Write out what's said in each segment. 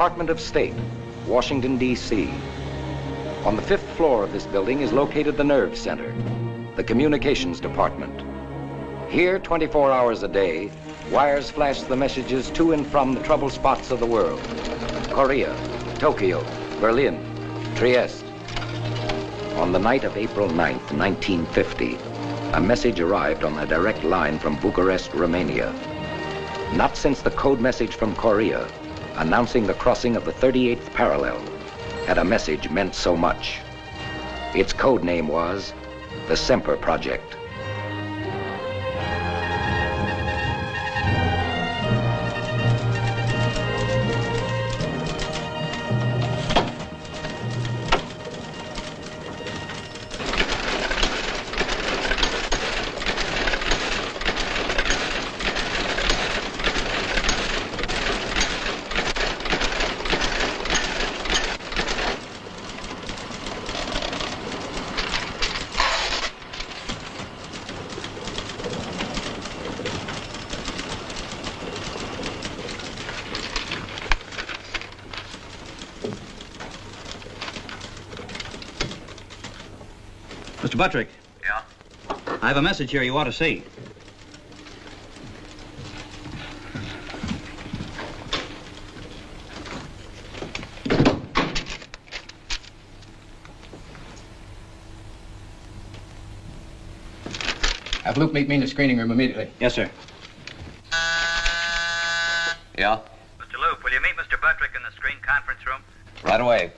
Department of State, Washington, D.C. On the 5th floor of this building is located the Nerve Center, the Communications Department. Here, 24 hours a day, wires flash the messages to and from the trouble spots of the world. Korea, Tokyo, Berlin, Trieste. On the night of April 9th, 1950, a message arrived on a direct line from Bucharest, Romania. Not since the code message from Courier, announcing the crossing of the 38th parallel, had a message meant so much. Its code name was the Semper Project. Mr. Buttrick. Yeah? I have a message here you ought to see. Have Luke meet me in the screening room immediately. Yes, sir. Yeah? Mr. Luke, will you meet Mr. Buttrick in the screen conference room? Right away.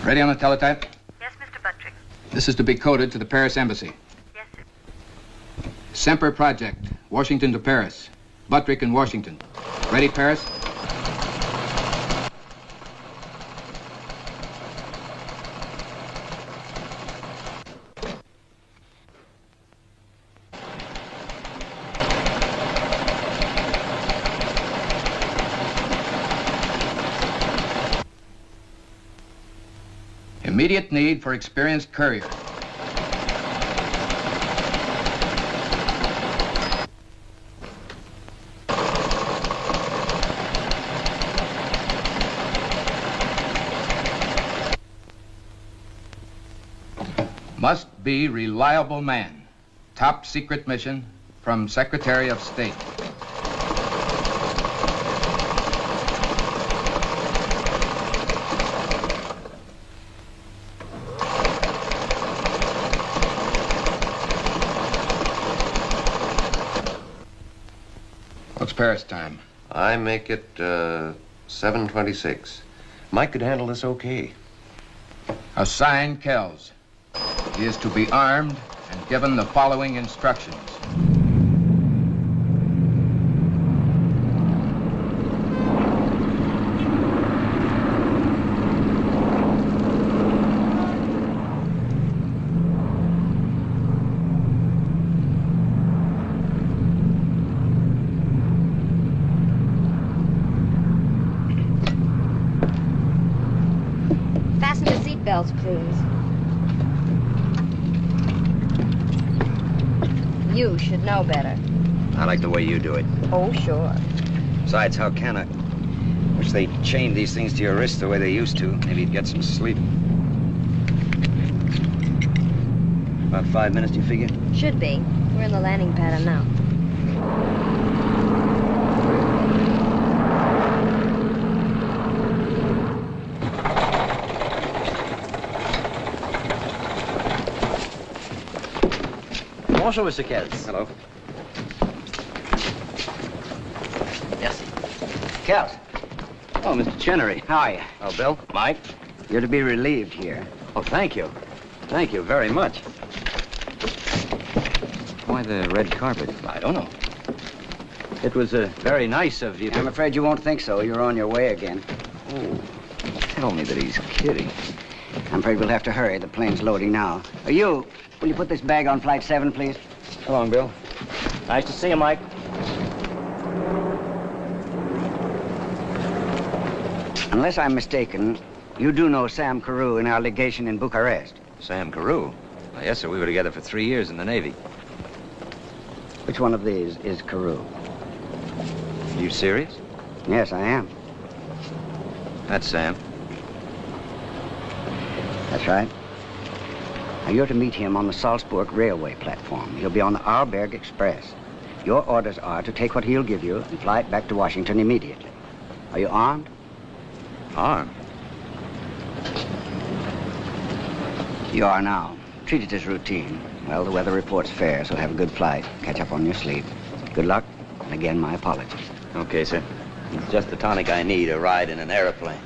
Ready on the teletype? Yes, Mr. Buttrick. This is to be coded to the Paris Embassy. Yes, sir. Semper Project, Washington to Paris. Buttrick in Washington. Ready, Paris? Immediate need for experienced courier. Must be reliable man. Top secret mission from Secretary of State. What's Paris time? I make it 7:26. Mike could handle this okay. Assign Kells. He is to be armed and given the following instructions. Fasten the seat belts, please. You should know better. I like the way you do it. Oh, sure. Besides, how can I? Wish they chained these things to your wrists the way they used to. Maybe you'd get some sleep. About 5 minutes, do you figure? Should be. We're in the landing pattern now. Bonjour, Mr. Kells. Hello. Yes. Kells. Oh, Mr. Chenery. How are you? Oh, Bill. Mike. You're to be relieved here. Oh, thank you. Thank you very much. Why the red carpet? I don't know. It was very nice of you to... I'm afraid you won't think so. You're on your way again. Oh, tell me that he's kidding. I'm afraid we'll have to hurry. The plane's loading now. You, will you put this bag on flight 7, please? So long, Bill. Nice to see you, Mike. Unless I'm mistaken, you do know Sam Carew in our legation in Bucharest. Sam Carew? Well, yes, sir. We were together for 3 years in the Navy. Which one of these is Carew? You serious? Yes, I am. That's Sam. That's right. Now, you're to meet him on the Salzburg railway platform. He'll be on the Arlberg Express. Your orders are to take what he'll give you and fly it back to Washington immediately. Are you armed? Armed? You are now. Treat it as routine. Well, the weather report's fair, so have a good flight. Catch up on your sleep. Good luck, and again, my apologies. Okay, sir. It's just the tonic I need, a ride in an airplane.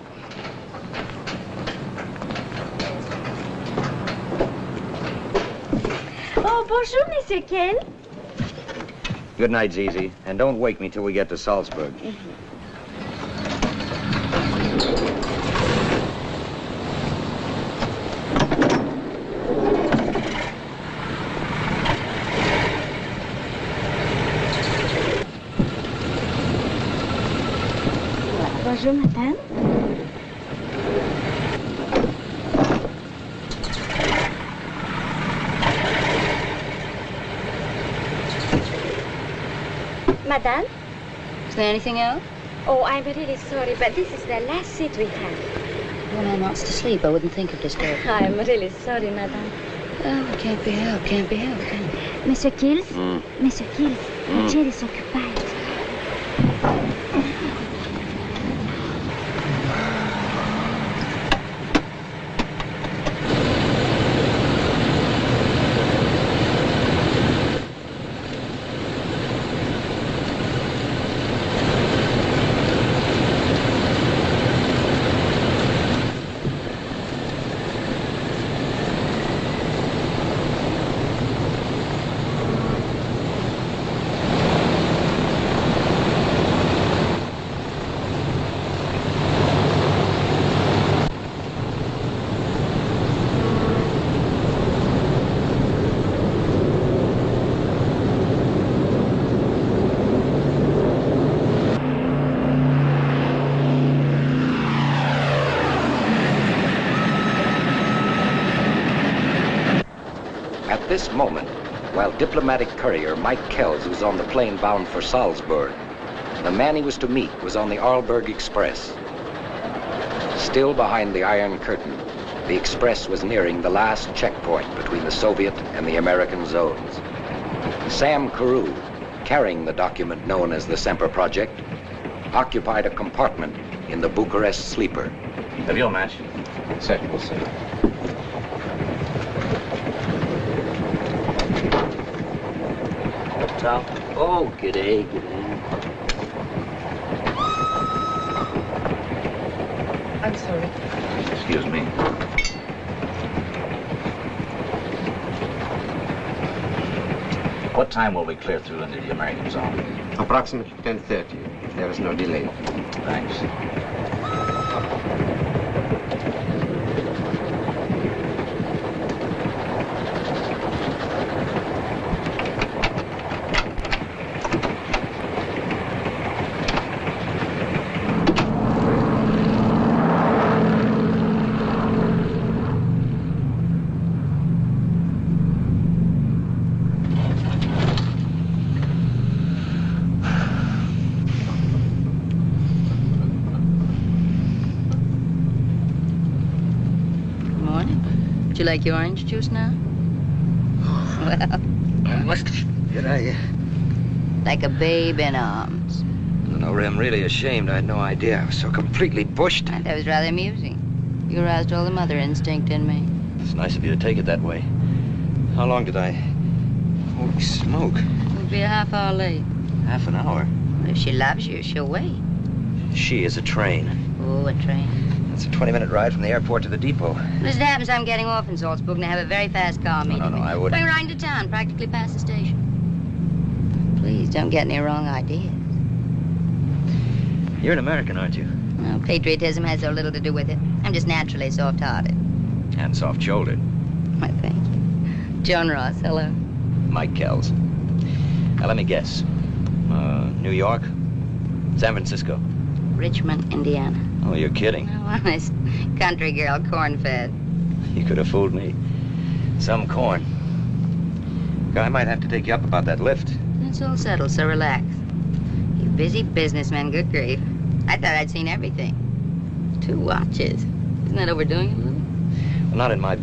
Oh, bonjour, Monsieur Ken. Good night, Zizi. And don't wake me till we get to Salzburg. Bonjour, madame. Madame? Is there anything else? Oh, I'm really sorry, but this is the last seat we have. When one wants to sleep, I wouldn't think of disturbing. I'm really sorry, madame. Oh, it can't be helped, can't be helped, can it? Monsieur Kills? Monsieur Kills, la chair is occupied. At this moment, while diplomatic courier Mike Kells was on the plane bound for Salzburg, the man he was to meet was on the Arlberg Express. Still behind the Iron Curtain, the Express was nearing the last checkpoint between the Soviet and the American zones. Sam Carew, carrying the document known as the Semper Project, occupied a compartment in the Bucharest sleeper. Have your match? Set, we'll see. Oh, g'day, g'day. I'm sorry. Excuse me. What time will we clear through into the American zone? Approximately 10:30. There is no delay. Thanks. Would you like your orange juice now? Well, Did I? like a babe in arms. No, Ray, I'm really ashamed. I had no idea. I was so completely bushed. And that was rather amusing. You aroused all the mother instinct in me. It's nice of you to take it that way. How long did I... Holy smoke. We'll be a half hour late. Half an hour. If she loves you, she'll wait. She is a train. Oh, a train. It's a 20-minute ride from the airport to the depot. Well, as it happens, I'm getting off in Salzburg and I have a very fast car meeting No, me. I wouldn't. Going right into town, practically past the station. Please, don't get any wrong ideas. You're an American, aren't you? Well, patriotism has so little to do with it. I'm just naturally soft-hearted. And soft-shouldered. Why, thank you. Joan Ross, hello. Mike Kells. Now, let me guess. New York? San Francisco? Richmond, Indiana. Oh, you're kidding. No, honest. Country girl, corn-fed. You could have fooled me. Some corn. I might have to take you up about that lift. It's all settled, so relax. You busy businessman, good grief. I thought I'd seen everything. 2 watches. Isn't that overdoing it a little? Well, not in my...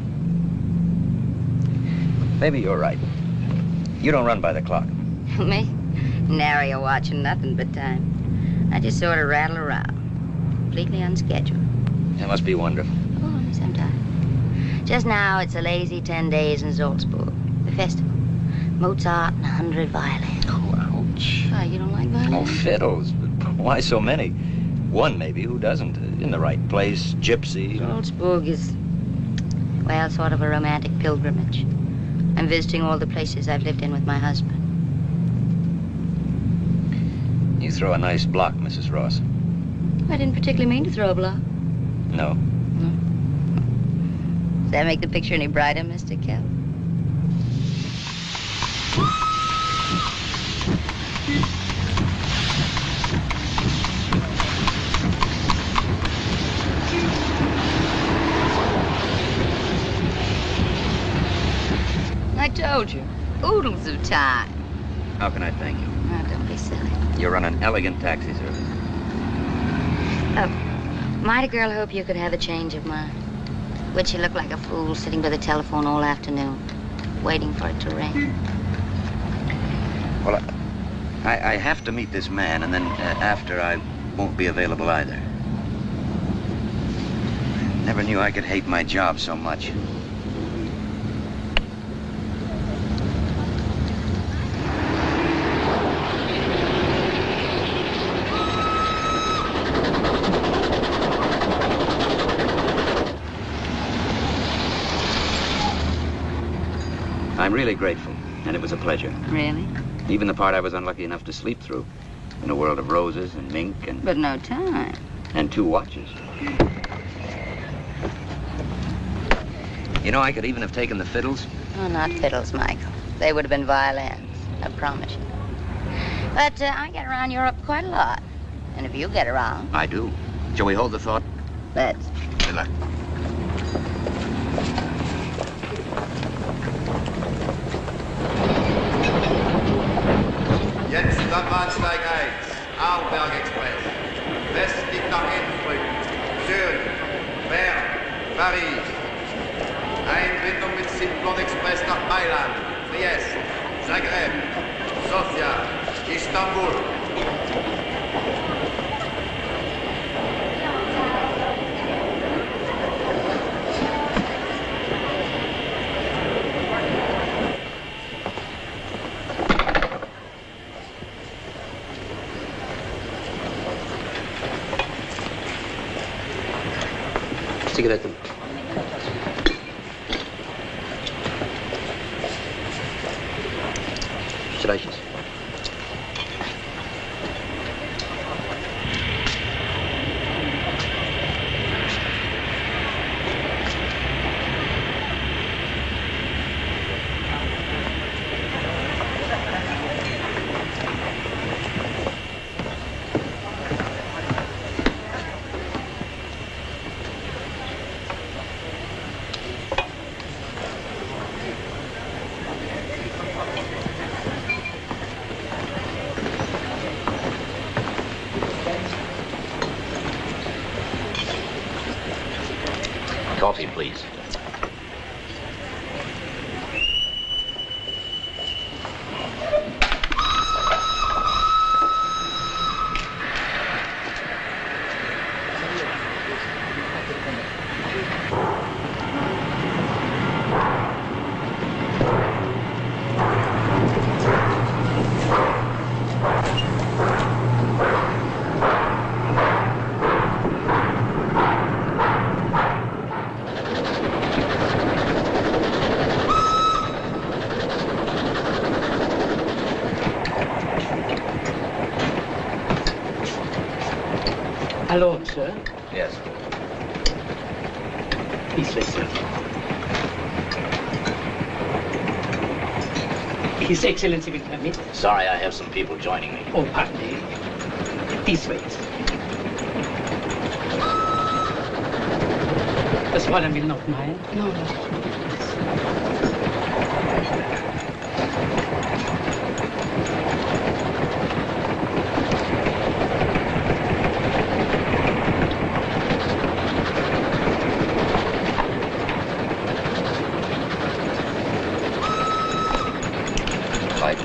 Maybe you're right. You don't run by the clock. Me? Nary a watch and nothing but time. I just sort of rattle around. Completely unscheduled. That must be wonderful. Oh, sometimes. Just now, it's a lazy 10 days in Salzburg. The festival. Mozart and 100 violins. Oh, ouch. Oh, you don't like violins? Oh, fiddles. But why so many? One, maybe. Who doesn't? In the right place. Gypsy. Salzburg is, well, sort of a romantic pilgrimage. I'm visiting all the places I've lived in with my husband. You throw a nice block, Mrs. Ross. I didn't particularly mean to throw a block. No. No? Does that make the picture any brighter, Mr. Kell? I told you. Oodles of time. How can I thank you? Oh, don't be silly. You run an elegant taxi service. Might a girl hope you could have a change of mind? Would she look like a fool sitting by the telephone all afternoon, waiting for it to ring? Well, I have to meet this man, and then after I won't be available either. Never knew I could hate my job so much. I'm really grateful, and it was a pleasure. Really? Even the part I was unlucky enough to sleep through. In a world of roses and mink and... But no time. And 2 watches. You know, I could even have taken the fiddles. Oh, not fiddles, Michael. They would have been violins, I promise you. But I get around Europe quite a lot. And if you get around... I do. Shall we hold the thought? Let's. Good luck. Jetzt am Bahnsteig 1, Arlberg Express. Westlich nach Innsbruck, Zürich, Bern, Paris. Einbindung mit Simplon Express nach Mailand, Trieste, Zagreb, Sofia, Istanbul. Zigaretten. Streiches. Coffee, please. Alone, sir. Yes. Please listen. His Excellency will permit. Sorry, I have some people joining me. Oh, pardon me. This way. Das Fräulein will noch meinen? No. Light?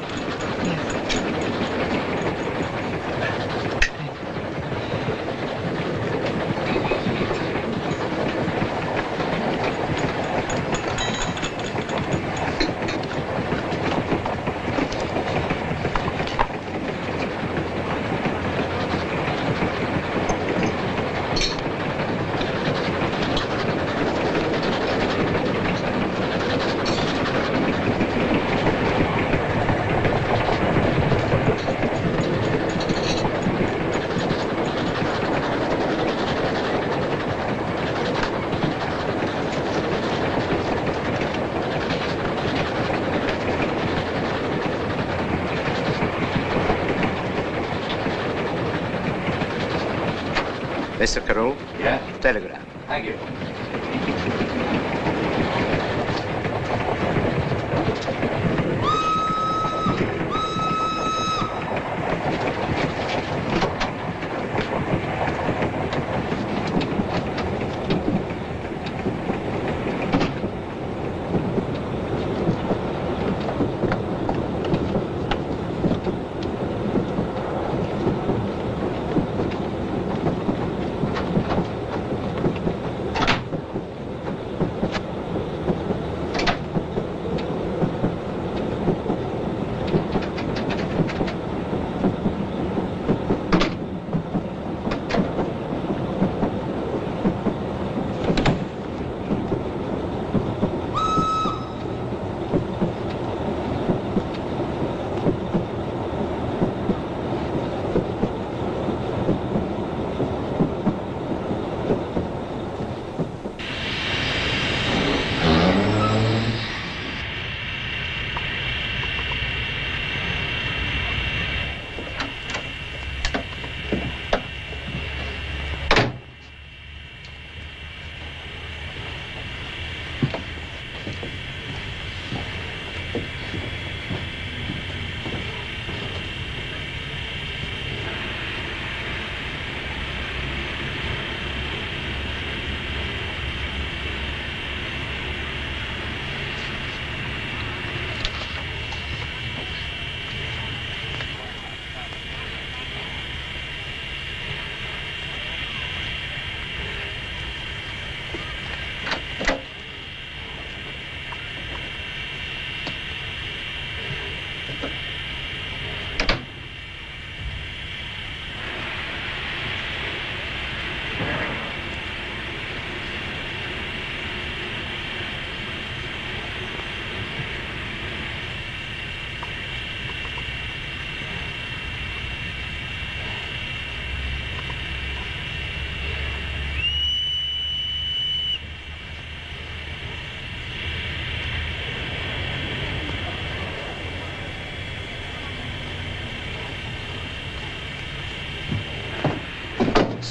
Mr. Carroll? Yeah? Telegram. Thank you.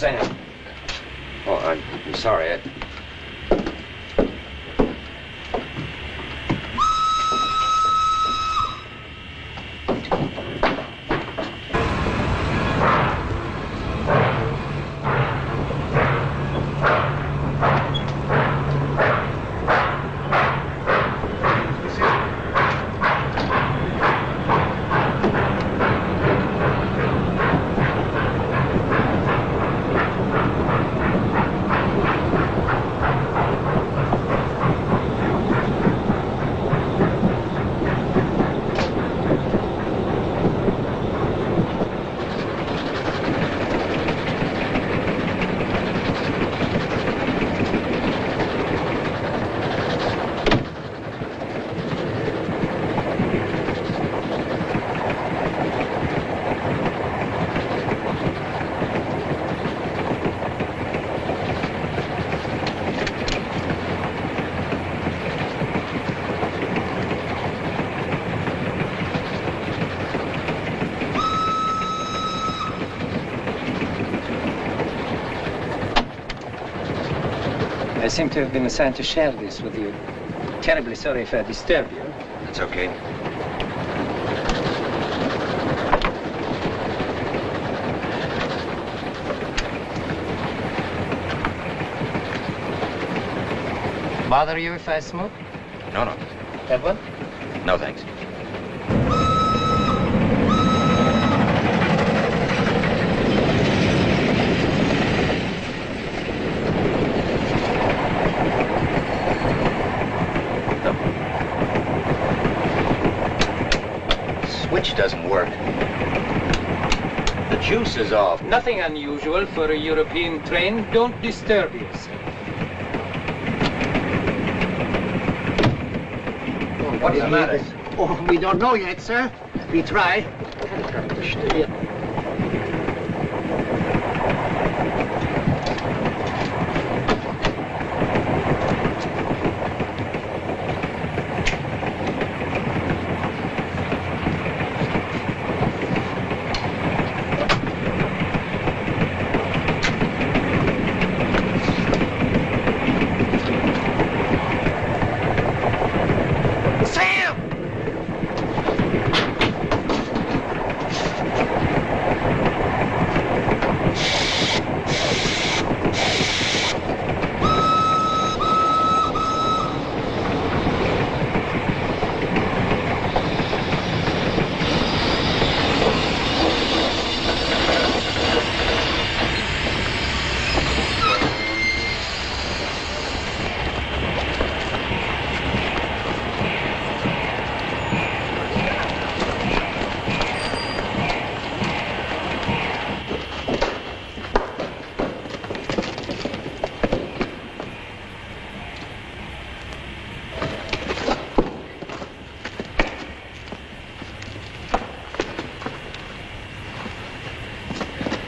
Sam. Oh, I'm sorry. seem to have been assigned to share this with you. Terribly sorry if I disturb you. That's okay. Bother you if I smoke? No, no. Have one? No, thanks. Switch doesn't work. The juice is off. Nothing unusual for a European train. Don't disturb yourself. What's the matter? Oh, we don't know yet, sir. We try.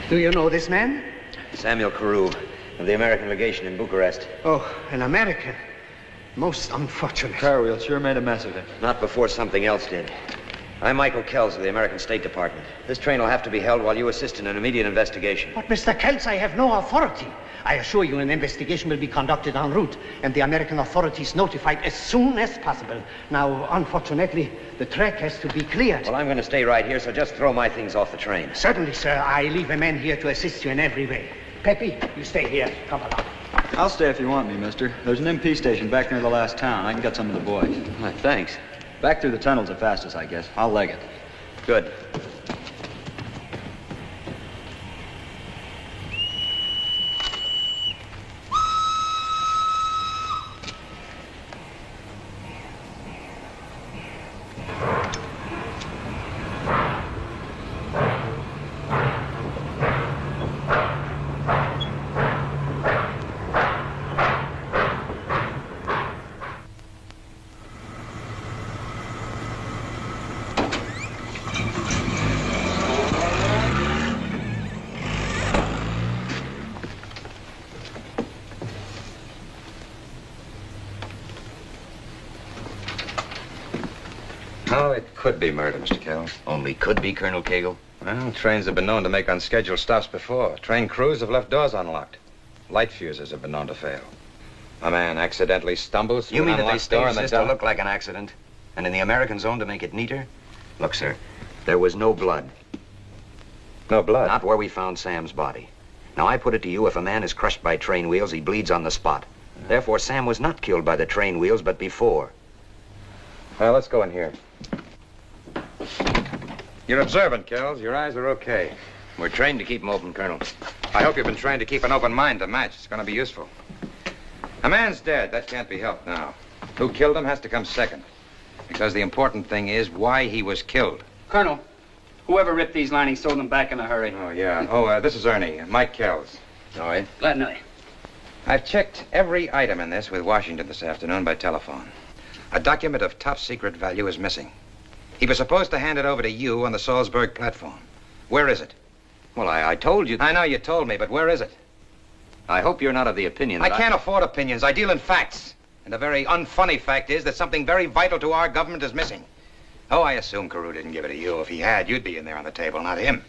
Do you know this man? Samuel Courier of the American legation in Bucharest. Oh, an American. Most unfortunate. Courier sure made a mess of him. Not before something else did. I'm Michael Kells of the American State Department. This train will have to be held while you assist in an immediate investigation. But, Mr. Kells, I have no authority. I assure you an investigation will be conducted en route and the American authorities notified as soon as possible. Now, unfortunately, the track has to be cleared. Well, I'm going to stay right here, so just throw my things off the train. Certainly, sir. I leave a man here to assist you in every way. Peppy, you stay here. Come along. I'll stay if you want me, mister. There's an MP station back near the last town. I can get some of the boys. Thanks. Back through the tunnel's the fastest, I guess. I'll leg it. Good. Oh, it could be murder, Mr. Kells. Only could be, Colonel Cagle. Well, trains have been known to make unscheduled stops before. Train crews have left doors unlocked. Light fuses have been known to fail. A man accidentally stumbles through You an mean that they unlocked door staged and this to look like an accident? And in the American zone to make it neater? Look, sir, there was no blood. No blood? Not where we found Sam's body. Now, I put it to you, if a man is crushed by train wheels, he bleeds on the spot. Therefore, Sam was not killed by the train wheels, but before. Well, let's go in here. You're observant, Kells. Your eyes are okay. We're trained to keep them open, Colonel. I hope you've been trained to keep an open mind to match. It's going to be useful. A man's dead. That can't be helped now. Who killed him has to come second. Because the important thing is why he was killed. Colonel, whoever ripped these linings sold them back in a hurry. Oh, yeah. Oh, this is Ernie. Mike Kells. All right. Glad to know you. I've checked every item in this with Washington this afternoon by telephone. A document of top secret value is missing. He was supposed to hand it over to you on the Salzburg platform. Where is it? Well, I told you. I know you told me, but where is it? I hope you're not of the opinion that I can't afford opinions. I deal in facts. And a very unfunny fact is that something very vital to our government is missing. Oh, I assume Courier didn't give it to you. If he had, you'd be in there on the table, not him.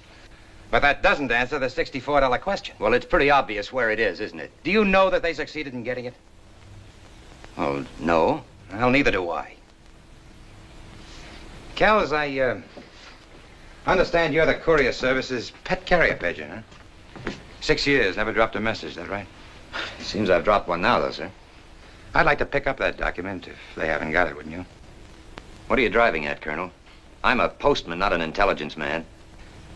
But that doesn't answer the $64 question. Well, it's pretty obvious where it is, isn't it? Do you know that they succeeded in getting it? Well, no. Well, neither do I. Cal, as I understand you're the Courier Service's pet carrier pigeon, huh? 6 years, never dropped a message, is that right? Seems I've dropped one now, though, sir. I'd like to pick up that document if they haven't got it, wouldn't you? What are you driving at, Colonel? I'm a postman, not an intelligence man.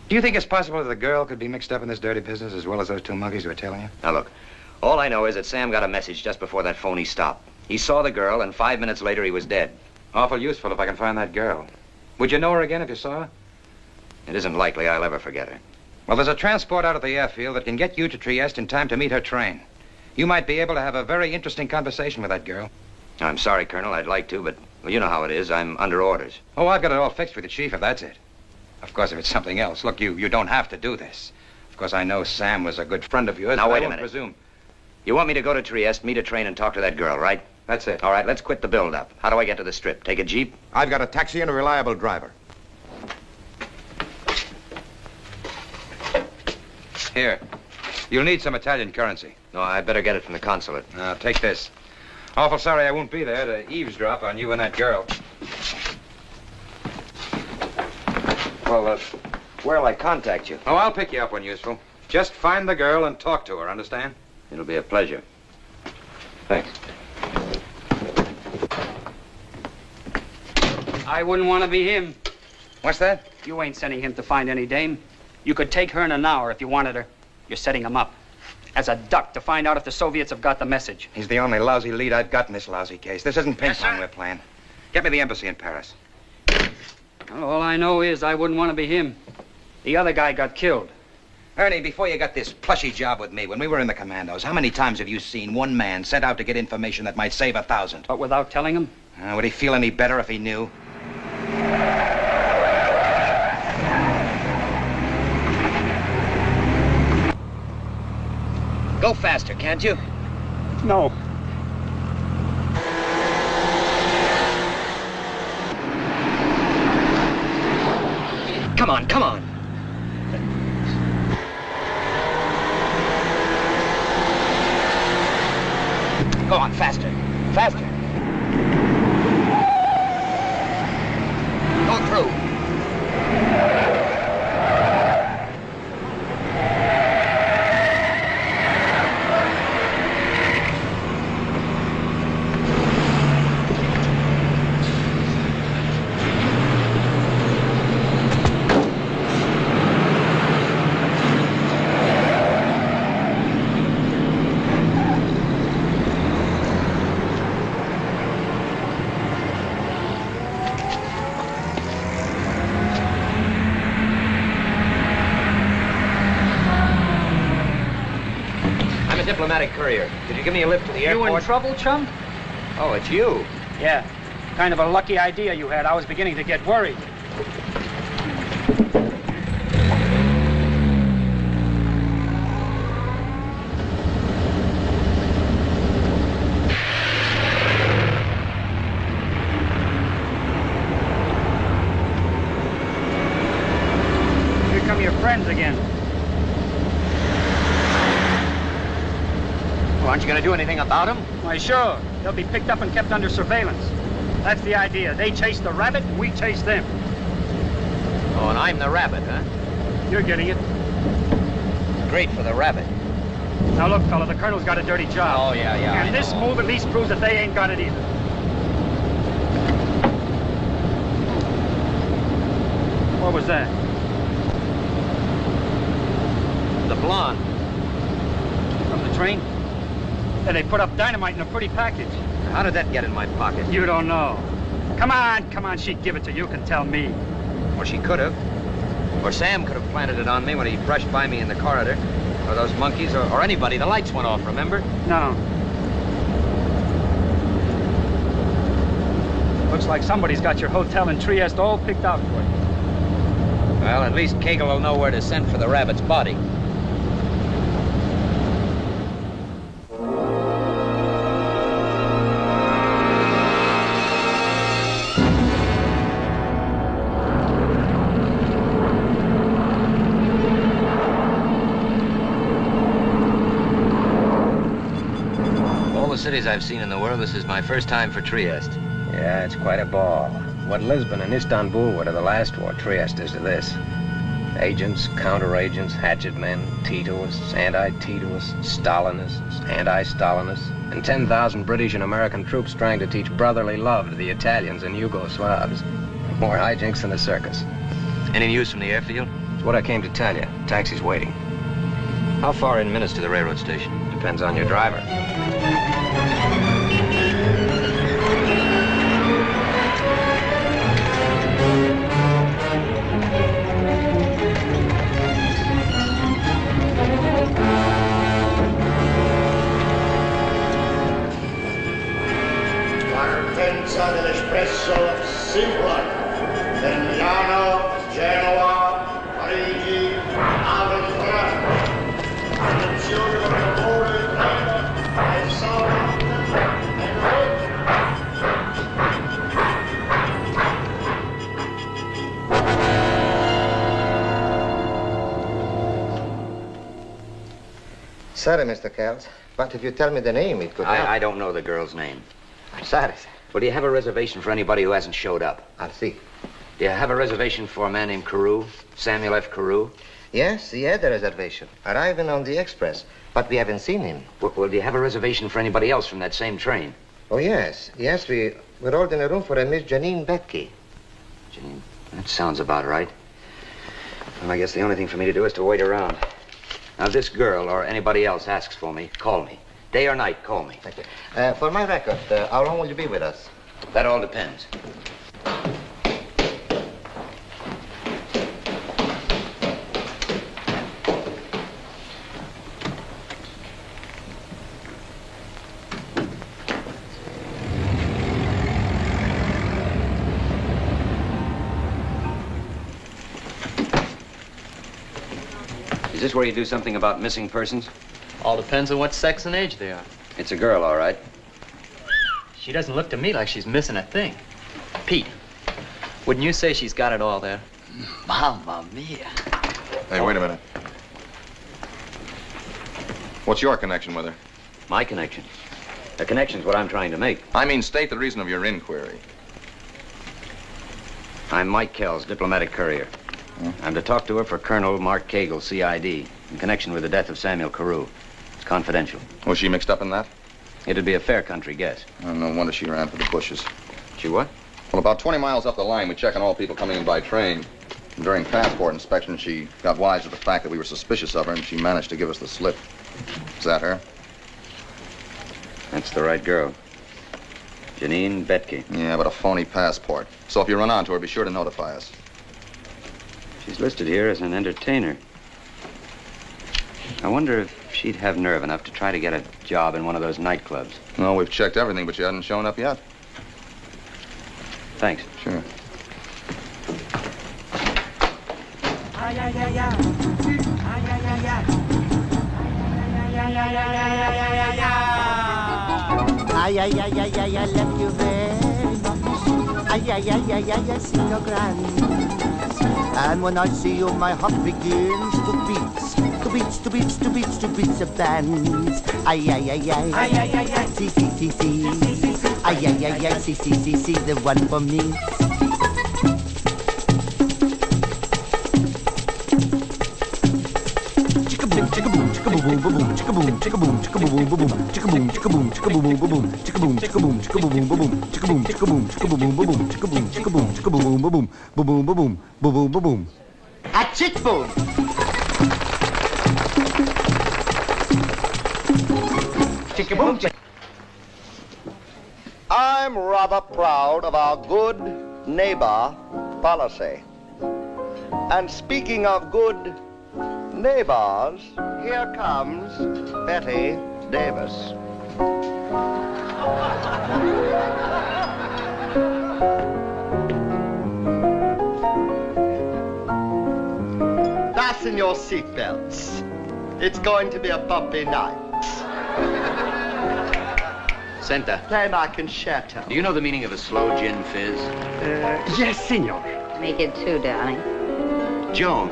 Do you think it's possible that the girl could be mixed up in this dirty business as well as those two monkeys were telling you? Now, look, all I know is that Sam got a message just before that phony stopped. He saw the girl, and 5 minutes later, he was dead. Awful useful if I can find that girl. Would you know her again if you saw her? It isn't likely I'll ever forget her. Well, there's a transport out at the airfield that can get you to Trieste in time to meet her train. You might be able to have a very interesting conversation with that girl. I'm sorry, Colonel. I'd like to, but well, you know how it is. I'm under orders. Oh, I've got it all fixed with the chief, if that's it. Of course, if it's something else. Look, you don't have to do this. Of course, I know Sam was a good friend of yours. Now, wait a minute. Presume. You want me to go to Trieste, meet a train, and talk to that girl, right? That's it. All right, let's quit the build-up. How do I get to the Strip? Take a Jeep? I've got a taxi and a reliable driver. Here. You'll need some Italian currency. No, I'd better get it from the consulate. Now, take this. Awful sorry I won't be there to eavesdrop on you and that girl. Well, where'll I contact you? Oh, I'll pick you up when useful. Just find the girl and talk to her, understand? It'll be a pleasure. Thanks. I wouldn't want to be him. What's that? You ain't sending him to find any dame. You could take her in an hour if you wanted her. You're setting him up. As a duck to find out if the Soviets have got the message. He's the only lousy lead I've got in this lousy case. This isn't ping pong we're playing. Get me the embassy in Paris. Well, all I know is I wouldn't want to be him. The other guy got killed. Ernie, before you got this plushy job with me, when we were in the commandos, how many times have you seen one man sent out to get information that might save 1,000? But without telling him? Would he feel any better if he knew? Go faster, can't you? No. Come on, come on. Go on, faster. Faster. Go through. Diplomatic courier. Could you give me a lift to the airport? You in trouble, chum? Oh, it's you. Yeah. Kind of a lucky idea you had. I was beginning to get worried. Here come your friends again. Aren't you going to do anything about them? Why, sure. They'll be picked up and kept under surveillance. That's the idea. They chase the rabbit, and we chase them. Oh, and I'm the rabbit, huh? You're getting it. Great for the rabbit. Now, look, fella, the colonel's got a dirty job. Oh, yeah. And this move at least proves that they ain't got it either. What was that? The blonde. From the train? Yeah, they put up dynamite in a pretty package. How did that get in my pocket? You don't know. Come on, she'd give it to you. You can tell me. Well, she could have. Or Sam could have planted it on me when he brushed by me in the corridor. Or those monkeys, or anybody. The lights went off, remember? No. Looks like somebody's got your hotel in Trieste all picked out for you. Well, at least Kegel will know where to send for the rabbit's body. cities I've seen in the world, this is my first time for Trieste. Yeah, it's quite a ball. What Lisbon and Istanbul were to the last war, Trieste is to this. Agents, counter-agents, hatchet men, Titoists, anti-Titoists, Stalinists, anti-Stalinists, and 10,000 British and American troops trying to teach brotherly love to the Italians and Yugoslavs. More hijinks than a circus. Any news from the airfield? It's what I came to tell you. Taxi's waiting. How far in minutes to the railroad station? Depends on your driver. Partenza dell'espresso Simplon per Milano, Genova, Parigi, Aventura. Attenzione lavoratore, treno, e salva, Sorry, Mr. Kells, but if you tell me the name, it could help. I don't know the girl's name. I'm sorry, sir. Well, do you have a reservation for anybody who hasn't showed up? I'll see. Do you have a reservation for a man named Carew? Samuel F. Carew? Yes, he had a reservation. Arriving on the express, but we haven't seen him. Well, do you have a reservation for anybody else from that same train? Oh, yes. Yes, we're holding a room for a Miss Janine Betke. Janine? That sounds about right. Well, I guess the only thing for me to do is to wait around. Now, if this girl or anybody else asks for me, call me. Day or night, call me. Thank you. For my record, how long will you be with us? That all depends. Is this where you do something about missing persons? All depends on what sex and age they are. It's a girl, all right. She doesn't look to me like she's missing a thing. Pete, wouldn't you say she's got it all there? Mamma mia. Hey, wait a minute. What's your connection with her? My connection? The connection's what I'm trying to make. I mean, state the reason of your inquiry. I'm Mike Kells, diplomatic courier. I'm to talk to her for Colonel Mark Cagle, CID, in connection with the death of Samuel Carew. It's confidential. Was she mixed up in that? It'd be a fair country guess. Oh, no wonder she ran for the bushes. She what? Well, about 20 miles up the line, we check on all people coming in by train. And during passport inspection, she got wise to the fact that we were suspicious of her, and she managed to give us the slip. Is that her? That's the right girl. Janine Betke. Yeah, but a phony passport. So if you run onto her, be sure to notify us. She's listed here as an entertainer. I wonder if she'd have nerve enough to try to get a job in one of those nightclubs. No, we've checked everything, but she hasn't shown up yet. Thanks. Sure. Ay, ay, ay, ay. Ay, ay, ay, ay. Ay, ay, ay, ay, ay, Ay, ay, ay, ay, ay, I love you very much. Ay, ay, ay, ay, ay, I see your grand. And when I see you, my heart begins to beat, to beats, to beats, to beats, to beats of bands. Ay, ay, ay, ay, ay, ay, ay, ay, see, see, see, see. Ay, ay, ay, ay, see, see, see, see, the one for me. A chick boom. Chicka boom. I'm rather proud of our good neighbor policy. And speaking of good neighbors, here comes Betty Davis. Fasten your seatbelts. It's going to be a bumpy night. Senta. Play my concerto. Do you know the meaning of a slow gin fizz? Yes, senor. Make it two, darling. Joan.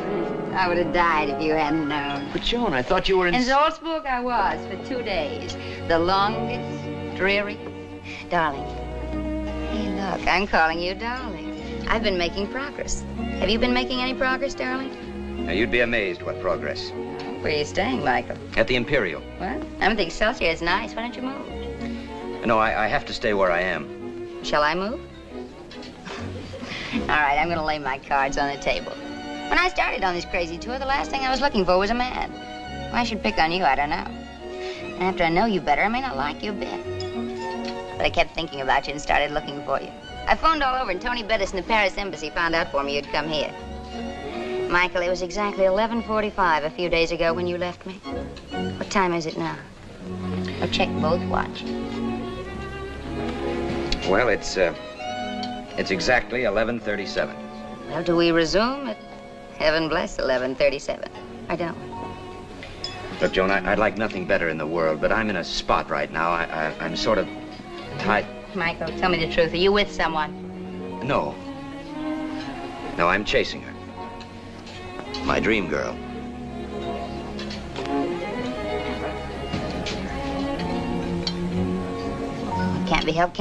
I would have died if you hadn't known. But Joan, I thought you were in... In Salzburg I was for 2 days. The longest dreary? Darling. Hey, look, I'm calling you darling. I've been making progress. Have you been making any progress, darling? Now, you'd be amazed what progress. Where are you staying, Michael? At the Imperial. What? I'm at the Excelsior. It's nice. Why don't you move? No, I have to stay where I am. Shall I move? All right, I'm going to lay my cards on the table. When I started on this crazy tour, the last thing I was looking for was a man. Why I should pick on you, I don't know. And after I know you better, I may not like you a bit. But I kept thinking about you and started looking for you. I phoned all over, and Tony Bettis in the Paris embassy found out for me you'd come here. Michael, it was exactly 11:45 a few days ago when you left me. What time is it now? I'll check both watches. Well, it's exactly 11:37. Well, do we resume at heaven bless 11:37? Or don't we? Look, Joan, I'd like nothing better in the world, but I'm in a spot right now. I'm sort of tied. Michael, tell me the truth. Are you with someone? No. No, I'm chasing her. My dream girl. Can't be helped,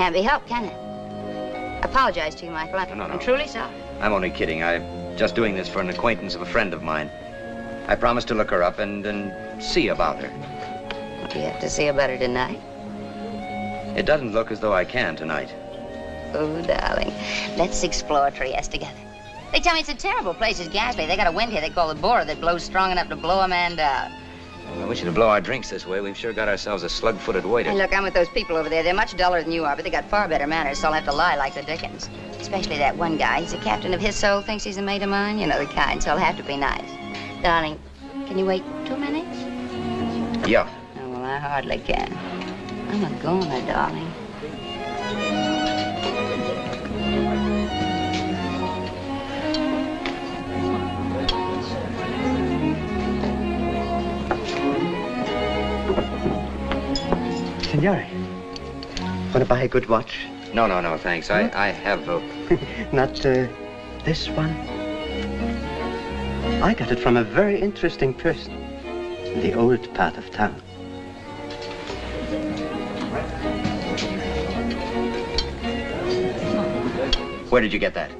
can it? I apologize to you, Michael. I'm truly sorry. I'm only kidding. I'm just doing this for an acquaintance of a friend of mine. I promised to look her up and see about her. Do you have to see about her tonight? It doesn't look as though I can tonight. Oh, darling. Let's explore Trieste together. They tell me it's a terrible place. It's ghastly. They got a wind here they call the Bora that blows strong enough to blow a man down. I wish you to blow our drinks this way. We've sure got ourselves a slug-footed waiter. Hey, look, I'm with those people over there. They're much duller than you are, but they got far better manners, so I'll have to lie like the Dickens. Especially that one guy. He's a captain of his soul, thinks he's a mate of mine. You know the kind, so I'll have to be nice. Darling, can you wait 2 minutes? Yeah. Oh, well, I hardly can. I'm a goner, darling. Signore, want to buy a good watch? No, thanks. I have a... Not this one? I got it from a very interesting person in the old part of town. Where did you get that?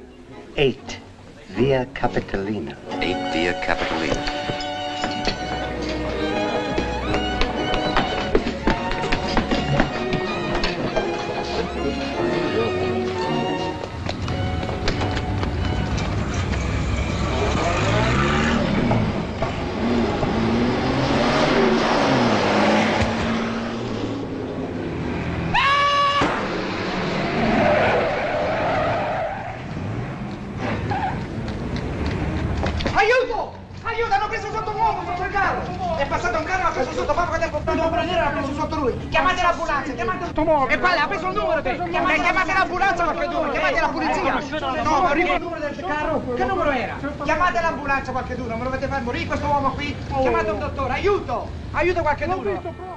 8 Via Capitolina. 8 Via Capitolina. E poi ha preso il numero te! Chiamate l'ambulanza qualcheduno, chiamate la polizia! No, ma ricordo il numero del carro! Che numero era? Chiamate l'ambulanza qualcheduno, me lo dovete far morire questo uomo qui! Chiamate un dottore, aiuto! Aiuto qualcheduno!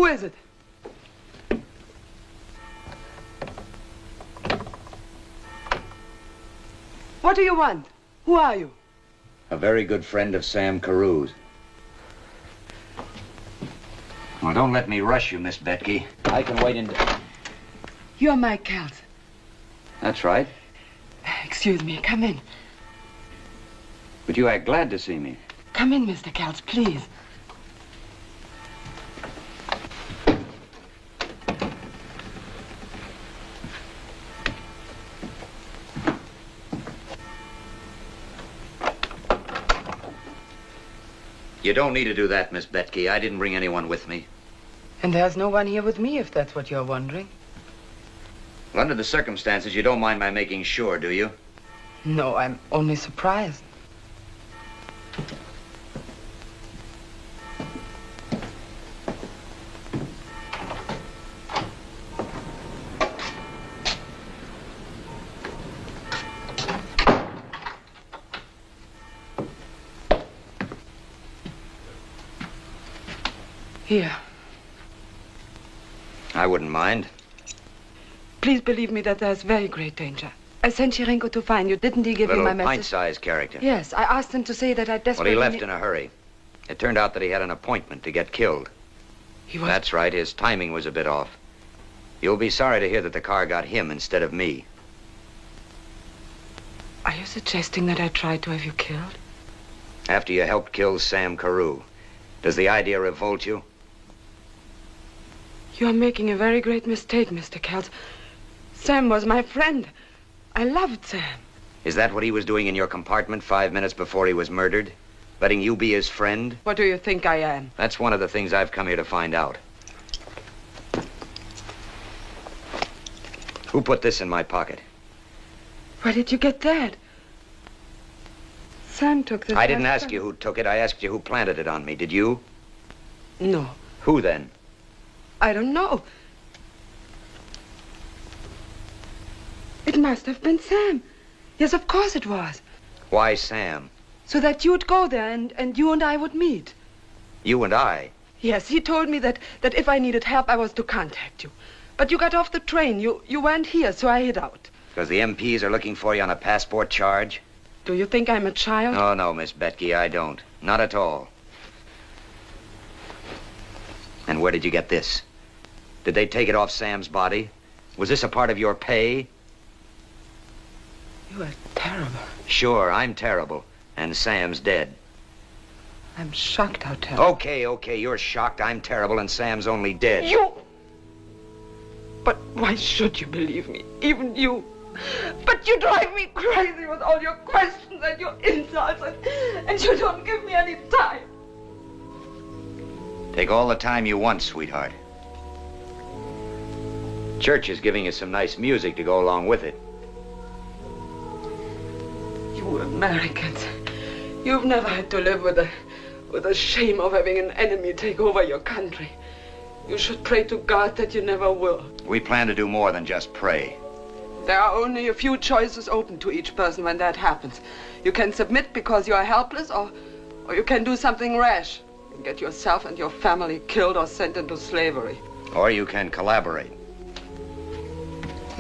Who is it? What do you want? Who are you? A very good friend of Sam Carew's. Well, don't let me rush you, Miss Betke. I can wait in... You're Mike Kells. That's right. Excuse me, come in. But you act glad to see me. Come in, Mr. Kells, please. You don't need to do that, Miss Betke. I didn't bring anyone with me. And there's no one here with me, if that's what you're wondering. Well, under the circumstances, you don't mind my making sure, do you? No, I'm only surprised. Here. I wouldn't mind. Please believe me that there's very great danger. I sent Chirenko to find you. Didn't he give you my message? Pint-sized character. Yes, I asked him to say that I desperately... Well, he left in a hurry. It turned out that he had an appointment to get killed. He was... That's right. His timing was a bit off. You'll be sorry to hear that the car got him instead of me. Are you suggesting that I tried to have you killed? After you helped kill Sam Carew. Does the idea revolt you? You're making a very great mistake, Mr. Kells. Sam was my friend. I loved Sam. Is that what he was doing in your compartment 5 minutes before he was murdered? Letting you be his friend? What do you think I am? That's one of the things I've come here to find out. Who put this in my pocket? Where did you get that? Sam took this. I didn't ask you who took it. I asked you who planted it on me. Did you? No. Who then? I don't know. It must have been Sam. Yes, of course it was. Why Sam? So that you'd go there and you and I would meet. You and I? Yes, he told me that if I needed help, I was to contact you. But you got off the train. You weren't here, so I hid out. Because the MPs are looking for you on a passport charge? Do you think I'm a child? Oh, no, Miss Betke, I don't. Not at all. And where did you get this? Did they take it off Sam's body? Was this a part of your pay? You are terrible. Sure, I'm terrible. And Sam's dead. I'm shocked how terrible. Okay, you're shocked. I'm terrible and Sam's only dead. You... But why should you believe me? Even you. But you drive me crazy with all your questions and your insults, and you don't give me any time. Take all the time you want, sweetheart. Church is giving us some nice music to go along with it. You Americans, you've never had to live with the shame of having an enemy take over your country. You should pray to God that you never will. We plan to do more than just pray. There are only a few choices open to each person when that happens. You can submit because you are helpless, or you can do something rash and get yourself and your family killed or sent into slavery. Or you can collaborate.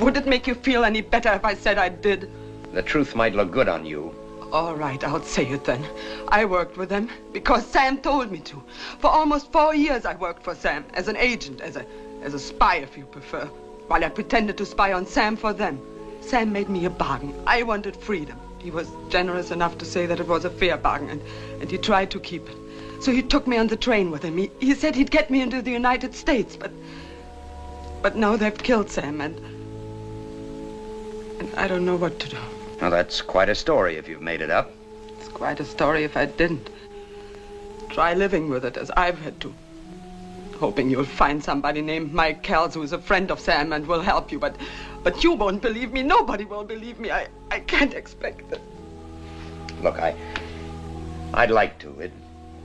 Would it make you feel any better if I said I did? The truth might look good on you. All right, I'll say it then. I worked with them because Sam told me to. For almost 4 years I worked for Sam as an agent, as a spy if you prefer. While I pretended to spy on Sam for them. Sam made me a bargain. I wanted freedom. He was generous enough to say that it was a fair bargain, and he tried to keep it. So he took me on the train with him. He said he'd get me into the United States, but now they've killed Sam, and I don't know what to do. Now, that's quite a story if you've made it up. It's quite a story if I didn't. Try living with it as I've had to. Hoping you'll find somebody named Mike Kells who is a friend of Sam and will help you, but you won't believe me. Nobody will believe me. I can't expect it. Look, I'd like to.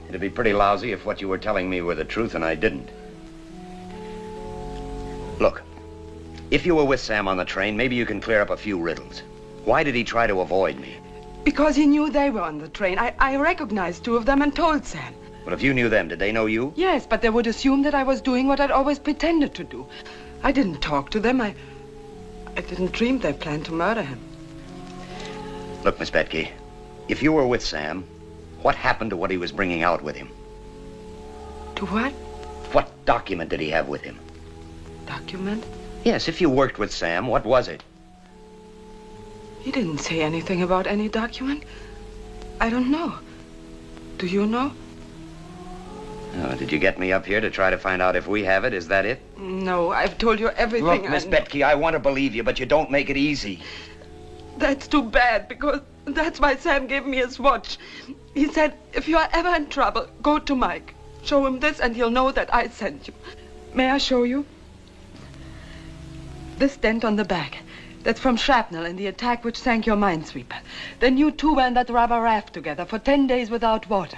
It'd be pretty lousy if what you were telling me were the truth and I didn't. Look, if you were with Sam on the train, maybe you can clear up a few riddles. Why did he try to avoid me? Because he knew they were on the train. I recognized 2 of them and told Sam. Well, if you knew them, did they know you? Yes, but they would assume that I was doing what I'd always pretended to do. I didn't talk to them. I didn't dream they planned to murder him. Look, Miss Betke, if you were with Sam, what happened to what he was bringing out with him? To what? What document did he have with him? Document? Yes, if you worked with Sam, what was it? He didn't say anything about any document. I don't know. Do you know? Oh, did you get me up here to try to find out if we have it? Is that it? No, I've told you everything. Look, Miss Betke, I want to believe you, but you don't make it easy. That's too bad, because that's why Sam gave me his watch. He said, if you are ever in trouble, go to Mike. Show him this and he'll know that I sent you. May I show you? This dent on the back. That's from shrapnel in the attack which sank your minesweeper. Then you two were in that rubber raft together for 10 days without water.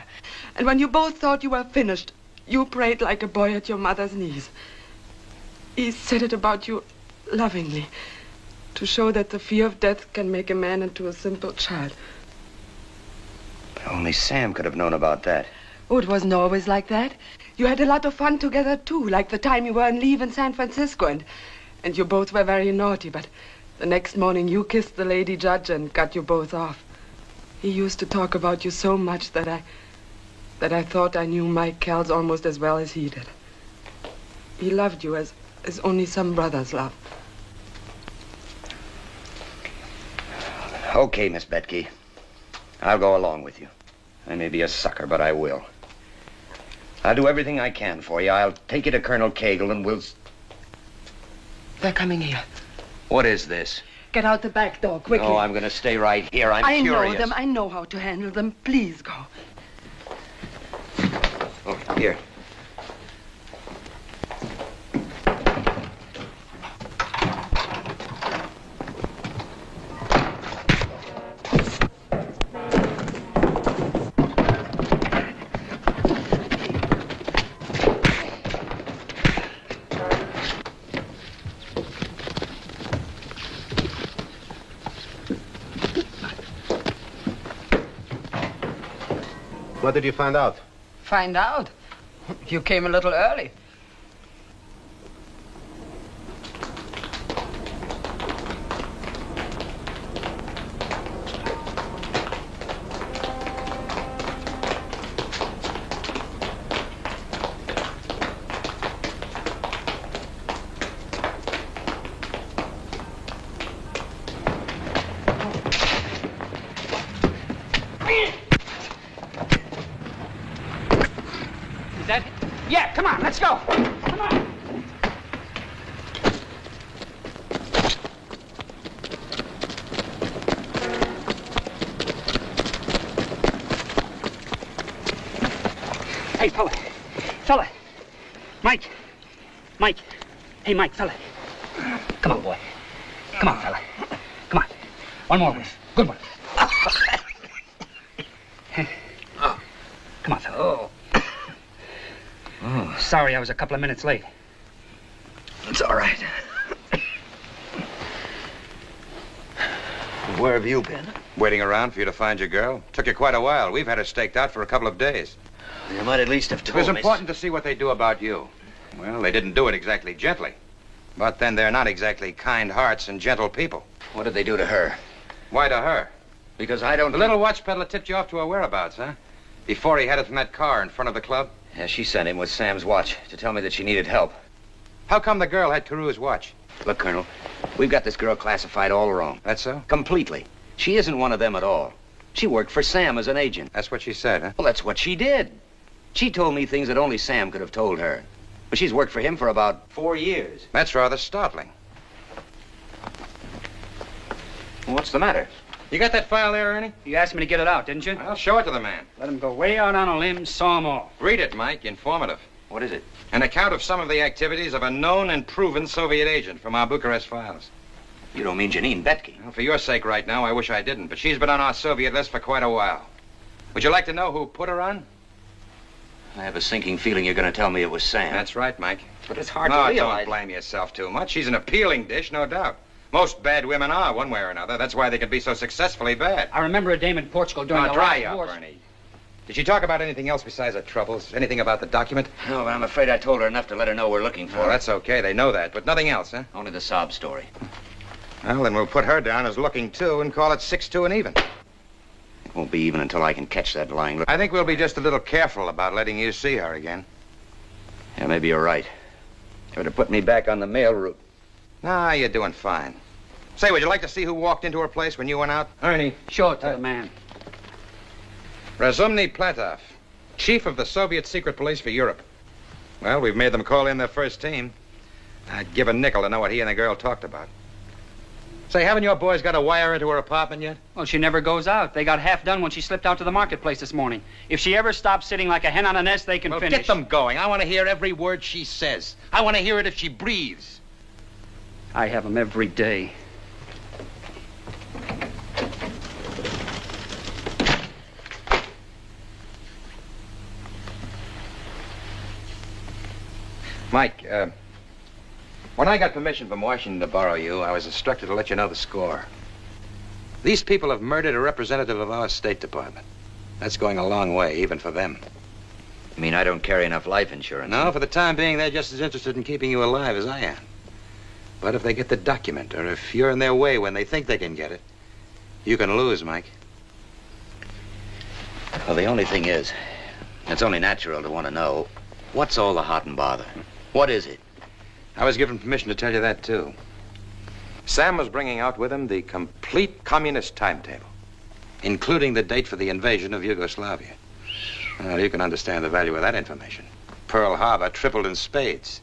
And when you both thought you were finished, you prayed like a boy at your mother's knees. He said it about you lovingly, to show that the fear of death can make a man into a simple child. Only Sam could have known about that. Oh, it wasn't always like that. You had a lot of fun together, too, like the time you were on leave in San Francisco, and you both were very naughty, but the next morning you kissed the lady judge and got you both off. He used to talk about you so much that I thought I knew Mike Kells almost as well as he did. He loved you as only some brothers love. Okay, Miss Betke. I'll go along with you. I may be a sucker, but I will. I'll do everything I can for you. I'll take you to Colonel Cagle and we'll... They're coming here. What is this? Get out the back door, quickly. No, I'm going to stay right here. I'm curious. I know them. I know how to handle them. Please go. Oh, here. What did you find out? Find out? You came a little early. Yeah, come on, let's go. Come on. Hey, fella. Mike. Hey, Mike, fella. Come on, boy. Come on, fella. Come on. One more whiff. Good one. Come on, fella. Oh, sorry I was a couple of minutes late. It's all right. Where have you been? Waiting around for you to find your girl. Took you quite a while. We've had her staked out for a couple of days. You might at least have told me. It was important to see what they do about you. Well, they didn't do it exactly gently. But then they're not exactly kind hearts and gentle people. What did they do to her? Why to her? Because I don't... The little watch peddler tipped you off to her whereabouts, huh? Before he headed from that car in front of the club? Yeah, she sent him with Sam's watch to tell me that she needed help. How come the girl had Carew's watch? Look, Colonel, we've got this girl classified all wrong. That's so? Completely. She isn't one of them at all. She worked for Sam as an agent. That's what she said, huh? Well, that's what she did. She told me things that only Sam could have told her. But she's worked for him for about 4 years. That's rather startling. Well, what's the matter? You got that file there, Ernie? You asked me to get it out, didn't you? I'll show it to the man. Let him go way out on a limb, saw him off. Read it, Mike. Informative. What is it? An account of some of the activities of a known and proven Soviet agent from our Bucharest files. You don't mean Janine Betke? Well, for your sake right now, I wish I didn't, but she's been on our Soviet list for quite a while. Would you like to know who put her on? I have a sinking feeling you're going to tell me it was Sam. That's right, Mike. But it's hard to realize. realize. Don't blame yourself too much. She's an appealing dish, no doubt. Most bad women are, one way or another. That's why they can be so successfully bad. I remember a dame in Portugal during now, the dry last up, war. Ernie. Did she talk about anything else besides her troubles? Anything about the document? No, but I'm afraid I told her enough to let her know we're looking for Oh, her. that's okay. They know that, but nothing else, huh? Only the sob story. Well, then we'll put her down as looking, too, and call it 6-2 and even. It won't be even until I can catch that lying... I think we'll be just a little careful about letting you see her again. Yeah, maybe you're right. You better put me back on the mail route. Nah, you're doing fine. Say, would you like to see who walked into her place when you went out? Ernie, show it to the man. Razumny Platov, chief of the Soviet secret police for Europe. Well, we've made them call in their first team. I'd give a nickel to know what he and the girl talked about. Say, haven't your boys got a wire into her apartment yet? Well, she never goes out. They got half done when she slipped out to the marketplace this morning. If she ever stops sitting like a hen on a nest, they can finish. Get them going. I want to hear every word she says. I want to hear it if she breathes. I have them every day. Mike, when I got permission from Washington to borrow you, I was instructed to let you know the score. These people have murdered a representative of our State Department. That's going a long way, even for them. You mean I don't carry enough life insurance? No, for the time being, they're just as interested in keeping you alive as I am. But if they get the document, or if you're in their way when they think they can get it, you can lose, Mike. Well, the only thing is, it's only natural to want to know, what's all the hot and bother? What is it? I was given permission to tell you that, too. Sam was bringing out with him the complete communist timetable, including the date for the invasion of Yugoslavia. Well, you can understand the value of that information. Pearl Harbor tripled in spades.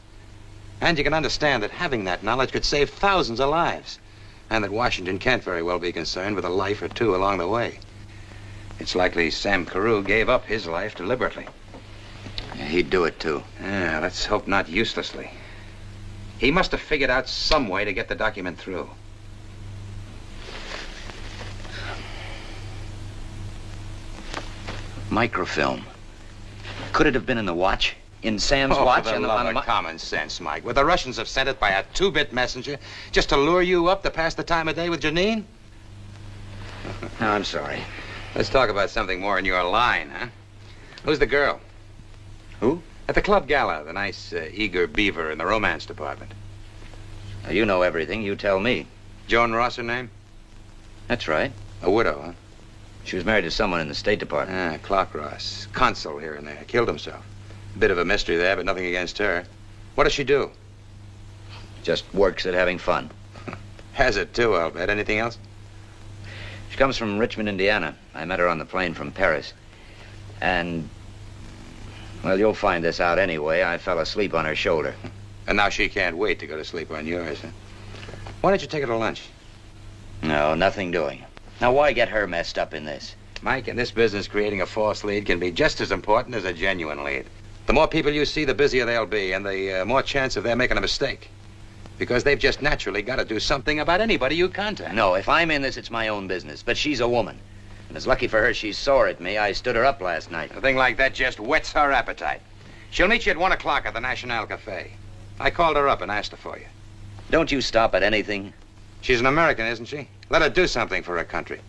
And you can understand that having that knowledge could save thousands of lives, and that Washington can't very well be concerned with a life or two along the way. It's likely Sam Carew gave up his life deliberately. Yeah, he'd do it, too. Yeah, let's hope not uselessly. He must have figured out some way to get the document through. Microfilm. Could it have been in the watch? In Sam's watch? For the love of common sense, Mike. Would the Russians have sent it by a 2-bit messenger just to lure you up to pass the time of day with Janine? No, I'm sorry. Let's talk about something more in your line, huh? Who's the girl? Who? At the club gala, the nice, eager beaver in the romance department. Now, you know everything. You tell me. Joan Ross, her name? That's right. A widow, huh? She was married to someone in the State Department. Ah, Clark Ross. Consul here and there. Killed himself. Bit of a mystery there, but nothing against her. What does she do? Just works at having fun. Has it, too, I'll bet. Anything else? She comes from Richmond, Indiana. I met her on the plane from Paris. And, well, you'll find this out anyway. I fell asleep on her shoulder. And now she can't wait to go to sleep on yours, huh? Why don't you take her to lunch? No, nothing doing. Now, why get her messed up in this? Mike, in this business, creating a false lead can be just as important as a genuine lead. The more people you see, the busier they'll be, and the more chance of their making a mistake. Because they've just naturally got to do something about anybody you contact. No, if I'm in this, it's my own business. But she's a woman. And it's lucky for her she's sore at me. I stood her up last night. A thing like that just whets her appetite. She'll meet you at 1 o'clock at the National Cafe. I called her up and asked her for you. Don't you stop at anything? She's an American, isn't she? Let her do something for her country.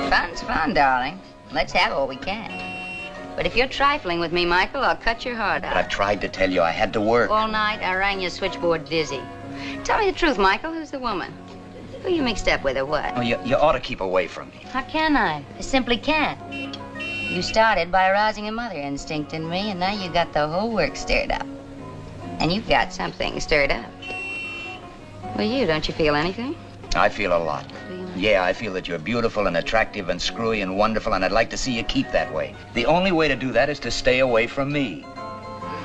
Fun's fun, darling. Let's have what we can. But if you're trifling with me, Michael, I'll cut your heart out. But I've tried to tell you I had to work. All night, I rang your switchboard dizzy. Tell me the truth, Michael. Who's the woman? Who you mixed up with or what? Oh, you ought to keep away from me. How can I? I simply can't. You started by arousing a mother instinct in me, and now you got the whole work stirred up. And you've got something stirred up. Well, don't you feel anything? I feel a lot. Yeah, I feel that you're beautiful and attractive and screwy and wonderful, and I'd like to see you keep that way. The only way to do that is to stay away from me.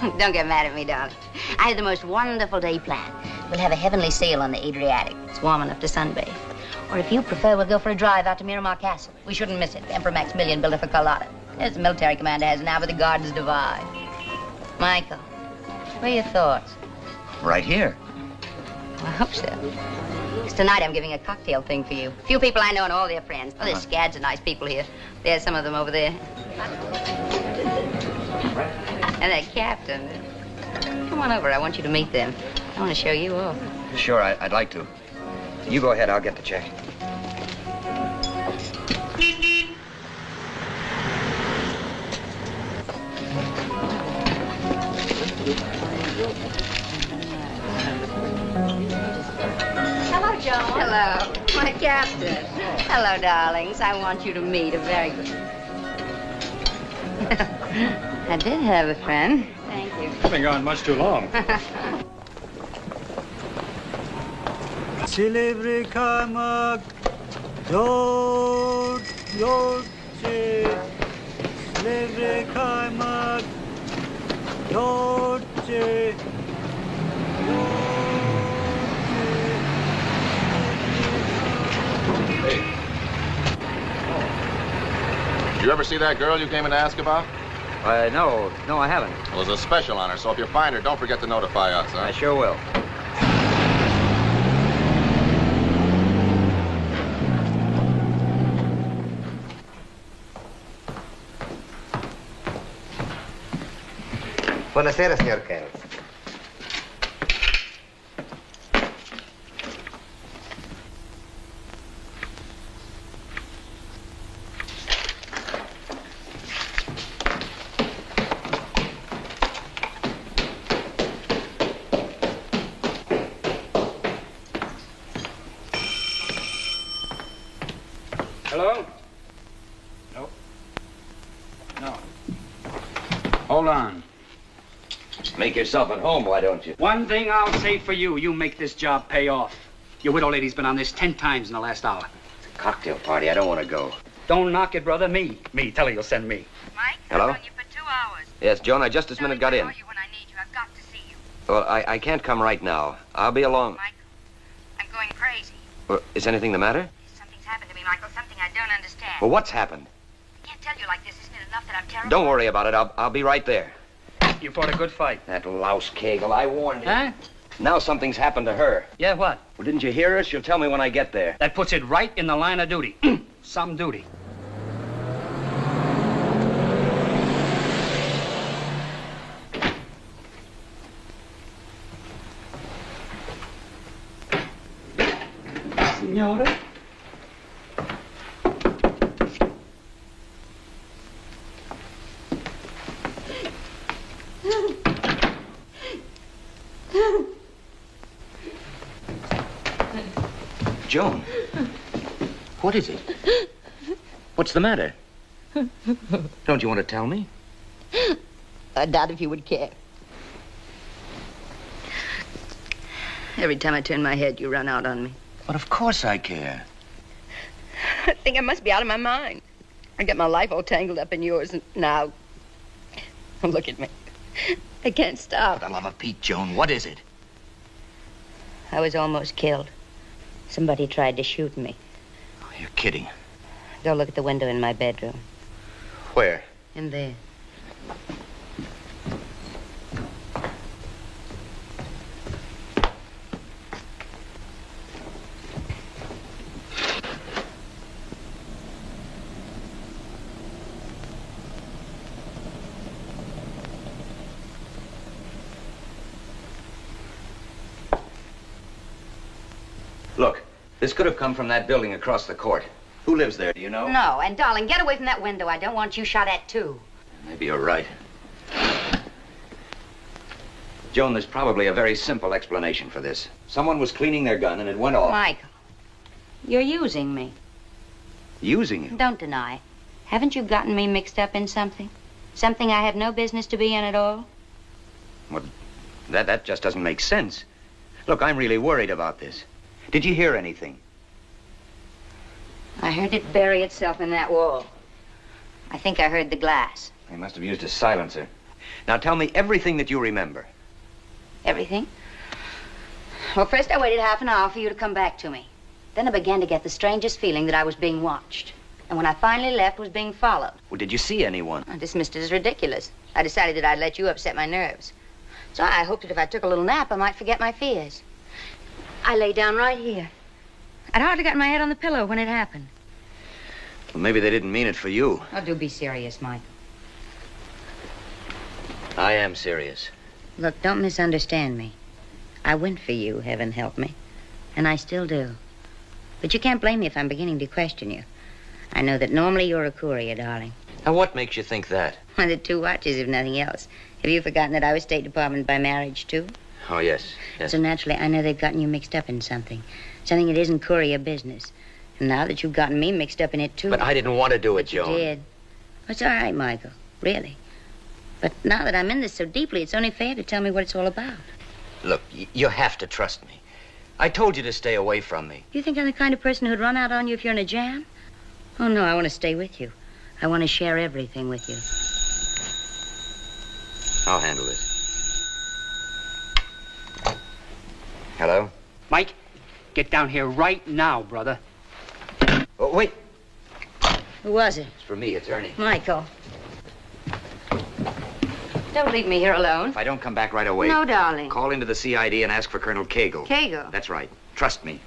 Don't get mad at me, darling. I have the most wonderful day planned. We'll have a heavenly sail on the Adriatic. It's warm enough to sunbathe. Or if you prefer, we'll go for a drive out to Miramar Castle. We shouldn't miss it. Emperor Maximilian built it for Carlotta. As the military commander has now, but the gardens divide. Michael, what are your thoughts? Right here. I hope so. Because tonight I'm giving a cocktail thing for you. Few people I know and all their friends. Oh, there's scads of nice people here. There's some of them over there. And that captain. Come on over. I want you to meet them. I want to show you off. Sure, I'd like to. You go ahead. I'll get the check. Hello, Joan. Hello. My captain. Hello, darlings. I want you to meet a very good... I did have a friend. Thank you. You've been gone much too long. Silivri kaymak, yoğurt, silivri kaymak, yoğurt, Did you ever see that girl you came in to ask about? No, I haven't. Well, there's a special on her, so if you find her, don't forget to notify us, huh? I sure will. Buonasera, signor Kells. Hello? Nope. No. Hold on. Make yourself at home, why don't you? One thing I'll say for you, you make this job pay off. Your widow lady's been on this 10 times in the last hour. It's a cocktail party. I don't want to go. Don't knock it, brother. Me. Tell her you'll send me. Mike, Hello? I've known you for 2 hours. Yes, Joan, I just this minute got in. I'll call you when I need you. I've got to see you. Well, I can't come right now. I'll be along. Mike, I'm going crazy. Well, is anything the matter? Something's happened to me, Michael. Something I don't understand. Well, what's happened? I can't tell you like this. Isn't it enough that I'm terrible? Don't worry about it. I'll be right there. You fought a good fight. That louse Kegel, I warned you. Huh? Now something's happened to her. Yeah, what? Well, didn't you hear her? She'll tell me when I get there. That puts it right in the line of duty. Some duty. Signora? Joan, what is it? What's the matter? Don't you want to tell me? I doubt if you would care. Every time I turn my head, you run out on me. But of course I care. I think I must be out of my mind. I got my life all tangled up in yours, and now... Look at me. I can't stop. For the love of Pete, Joan, what is it? I was almost killed. Somebody tried to shoot me. Oh, you're kidding. Go look at the window in my bedroom. Where? In there. Look, this could have come from that building across the court. Who lives there, do you know? No, and darling, get away from that window. I don't want you shot at, too. Maybe you're right. Joan, there's probably a very simple explanation for this. Someone was cleaning their gun and it went off. Michael, you're using me. Using you? Don't deny it. Haven't you gotten me mixed up in something? Something I have no business to be in at all? Well, that just doesn't make sense. Look, I'm really worried about this. Did you hear anything? I heard it bury itself in that wall. I think I heard the glass. They must have used a silencer. Now tell me everything that you remember. Everything? Well, first I waited half an hour for you to come back to me. Then I began to get the strangest feeling that I was being watched. And when I finally left, was being followed. Well, did you see anyone? I dismissed it as ridiculous. I decided that I'd let you upset my nerves. So I hoped that if I took a little nap, I might forget my fears. I lay down right here. I'd hardly got my head on the pillow when it happened. Well, maybe they didn't mean it for you. Oh, do be serious, Michael. I am serious. Look, don't misunderstand me. I went for you, heaven help me. And I still do. But you can't blame me if I'm beginning to question you. I know that normally you're a courier, darling. Now, what makes you think that? Well, the 2 watches, if nothing else. Have you forgotten that I was State Department by marriage, too? Oh, yes. Yes. So naturally, I know they've gotten you mixed up in something. Something that isn't Courier business. And now that you've gotten me mixed up in it, too. But I didn't want to do it, But you Joan. did. It's all right, Michael. Really. But now that I'm in this so deeply, it's only fair to tell me what it's all about. Look, you have to trust me. I told you to stay away from me. You think I'm the kind of person who'd run out on you if you're in a jam? Oh, no, I want to stay with you. I want to share everything with you. I'll handle this. Hello? Mike, get down here right now, brother. Oh, wait. Who was it? It's for me. It's Ernie. Michael. Don't leave me here alone. If I don't come back right away... No, darling. Call into the CID and ask for Colonel Cagle. Cagle? That's right. Trust me.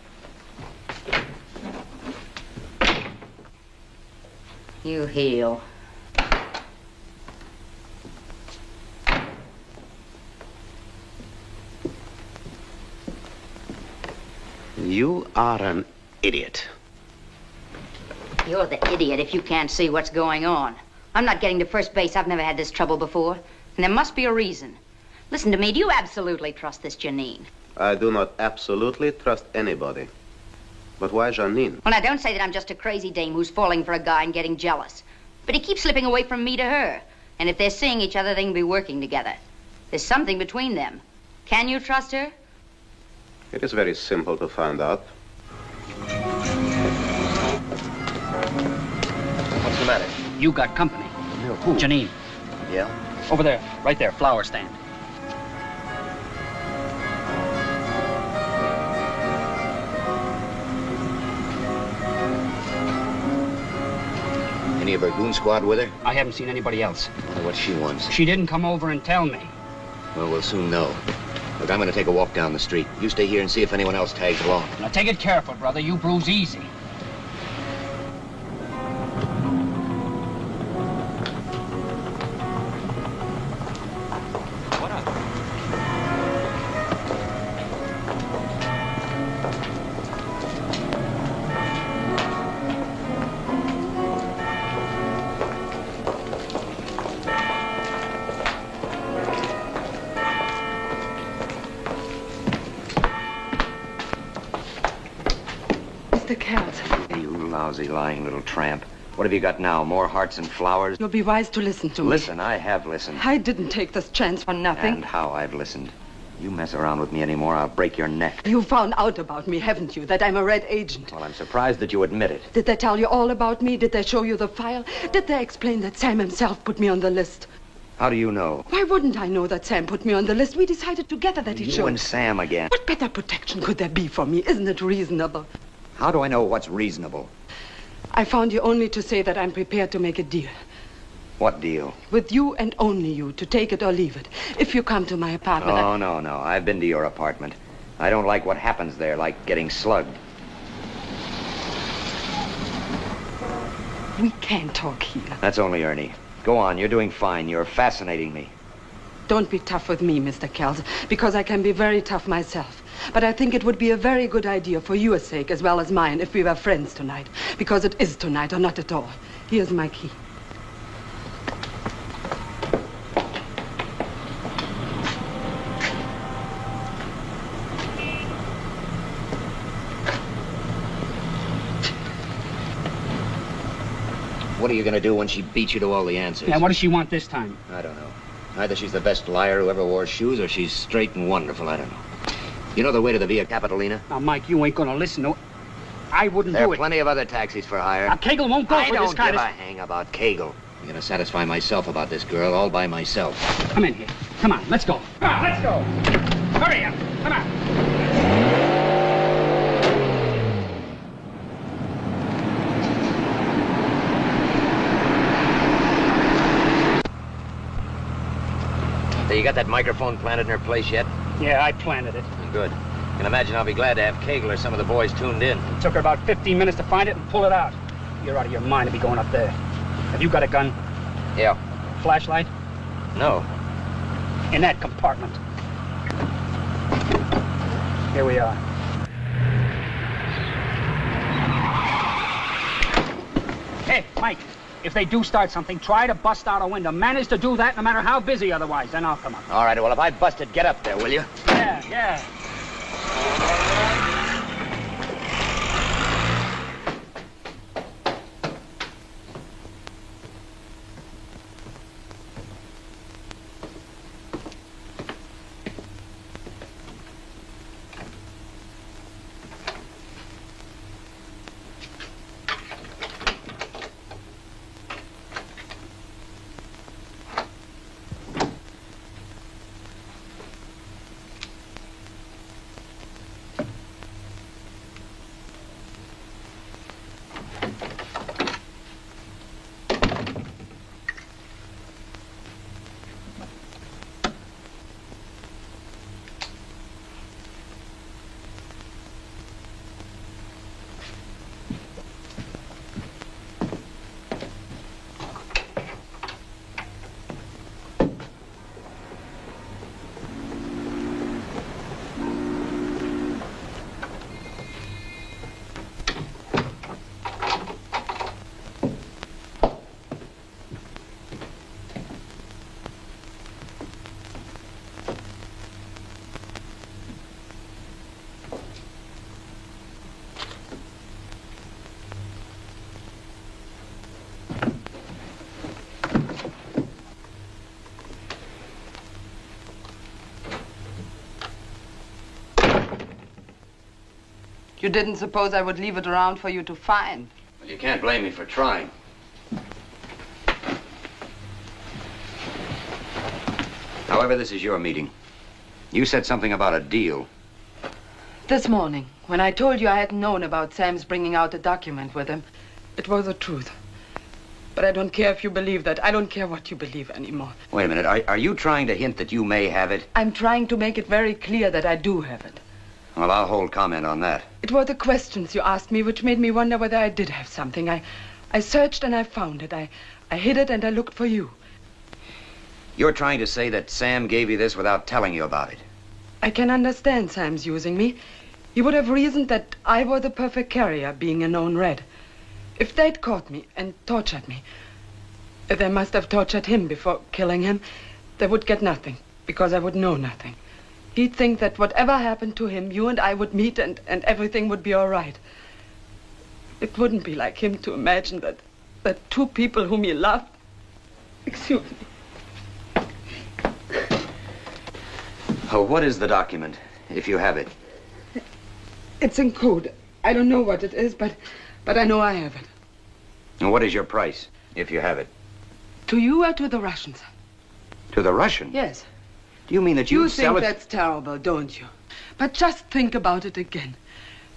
You heal. You are an idiot. You're the idiot if you can't see what's going on. I'm not getting to first base. I've never had this trouble before. And there must be a reason. Listen to me. Do you absolutely trust this Janine? I do not absolutely trust anybody. But why Janine? Well, now, don't say that I'm just a crazy dame who's falling for a guy and getting jealous. But he keeps slipping away from me to her. And if they're seeing each other, they can be working together. There's something between them. Can you trust her? It is very simple to find out. What's the matter? You got company. No, who? Janine. Yeah? Over there, right there, flower stand. Any of her goon squad with her? I haven't seen anybody else. I wonder what she wants. She didn't come over and tell me. Well, we'll soon know. Look, I'm going to take a walk down the street. You stay here and see if anyone else tags along. Now, take it careful, brother. You bruise easy. Mr. Kells, You lousy, lying little tramp. What have you got now? More hearts and flowers? you'll be wise to listen to me. Listen, I have listened. I didn't take this chance for nothing. And how I've listened. You mess around with me anymore, I'll break your neck. You found out about me, haven't you? That I'm a red agent. Well, I'm surprised that you admit it. Did they tell you all about me? Did they show you the file? Did they explain that Sam himself put me on the list? How do you know? Why wouldn't I know that Sam put me on the list? We decided together that he should. You and Sam again. What better protection could there be for me? Isn't it reasonable? How do I know what's reasonable? I found you only to say that I'm prepared to make a deal. What deal? With you and only you, to take it or leave it. If you come to my apartment... Oh, no. I've been to your apartment. I don't like what happens there, like getting slugged. We can't talk here. That's only Ernie. Go on, you're doing fine. You're fascinating me. Don't be tough with me, Mr. Kells, because I can be very tough myself. But I think it would be a very good idea for your sake as well as mine if we were friends tonight. Because it is tonight or not at all. Here's my key. What are you going to do when she beats you to all the answers? Yeah, what does she want this time? I don't know. Either she's the best liar who ever wore shoes, or she's straight and wonderful. I don't know. You know the way to the Via Capitolina? Now, Mike, you ain't gonna listen to... I wouldn't There do are it. plenty of other taxis for hire. Now, Cagle won't go for this kind I of... don't give a hang about Cagle. I'm going to satisfy myself about this girl all by myself. Come in here. Come on, let's go. Come on, let's go. Hurry up. Come on. So you got that microphone planted in her place yet? Yeah, I planted it. Good. I can imagine I'll be glad to have Cagle or some of the boys tuned in. It took her about 15 minutes to find it and pull it out. You're out of your mind to be going up there. Have you got a gun? Yeah. Flashlight? No. In that compartment. Here we are. Hey, Mike. If they do start something, try to bust out a window. Manage to do that no matter how busy otherwise. Then I'll come up. All right, well, if I bust it, get up there, will you? Yeah, yeah. You didn't suppose I would leave it around for you to find? Well, you can't blame me for trying. However, this is your meeting. You said something about a deal. This morning, when I told you I hadn't known about Sam's bringing out a document with him, it was the truth. But I don't care if you believe that. I don't care what you believe anymore. Wait a minute. Are you trying to hint that you may have it? I'm trying to make it very clear that I do have it. Well, I'll hold comment on that. It were the questions you asked me which made me wonder whether I did have something. I searched and I found it. I hid it and I looked for you. You're trying to say that Sam gave you this without telling you about it? I can understand Sam's using me. He would have reasoned that I were the perfect carrier, being a known red. If they'd caught me and tortured me, they must have tortured him before killing him. They would get nothing, because I would know nothing. He'd think that whatever happened to him, you and I would meet and everything would be all right. It wouldn't be like him to imagine that two people whom he loved... Excuse me. Oh, what is the document, if you have it? It's in code. I don't know what it is, but I know I have it. And what is your price, if you have it? To you or to the Russians? To the Russians? Yes. Do you mean that you'd sell it? You think that's terrible, don't you? But just think about it again.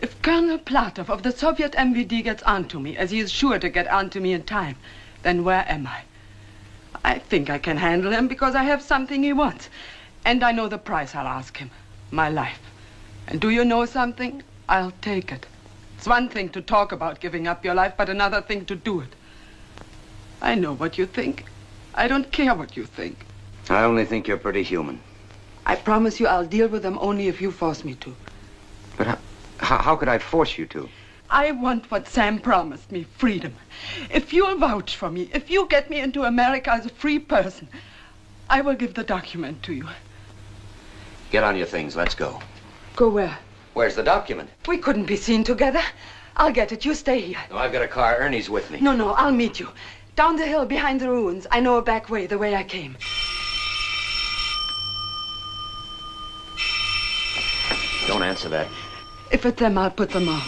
If Colonel Platov of the Soviet MVD gets onto me, as he is sure to get onto me in time, then where am I? I think I can handle him because I have something he wants. And I know the price I'll ask him. My life. And do you know something? I'll take it. It's one thing to talk about giving up your life, but another thing to do it. I know what you think. I don't care what you think. I only think you're pretty human. I promise you I'll deal with them only if you force me to. But how could I force you to? I want what Sam promised me, freedom. If you'll vouch for me, if you get me into America as a free person, I will give the document to you. Get on your things. Let's go. Go where? Where's the document? We couldn't be seen together. I'll get it. You stay here. No, I've got a car. Ernie's with me. No, I'll meet you. Down the hill behind the ruins. I know a back way, the way I came. Don't answer that. If it's them, I'll put them on.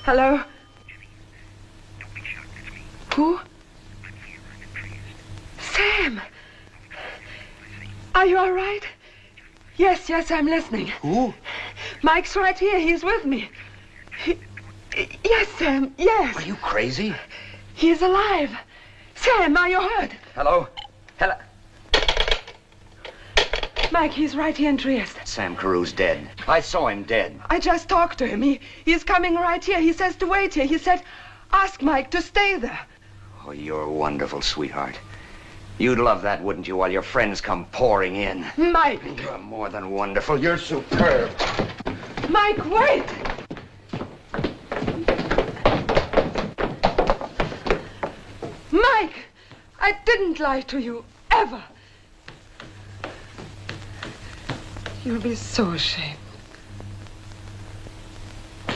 Hello? Who? Sam! Are you all right? Yes, I'm listening. Who? Mike's right here. He's with me. Yes, Sam, yes. Are you crazy? He's alive. Sam, are you hurt? Hello? Hello? Mike, he's right here in Trieste. Sam Carew's dead. I saw him dead. I just talked to him. He's coming right here. He says to wait here. He said, ask Mike to stay there. Oh, you're wonderful, sweetheart. You'd love that, wouldn't you, while your friends come pouring in? Mike! You're more than wonderful. You're superb. Mike, wait! I didn't lie to you, ever. You'll be so ashamed. The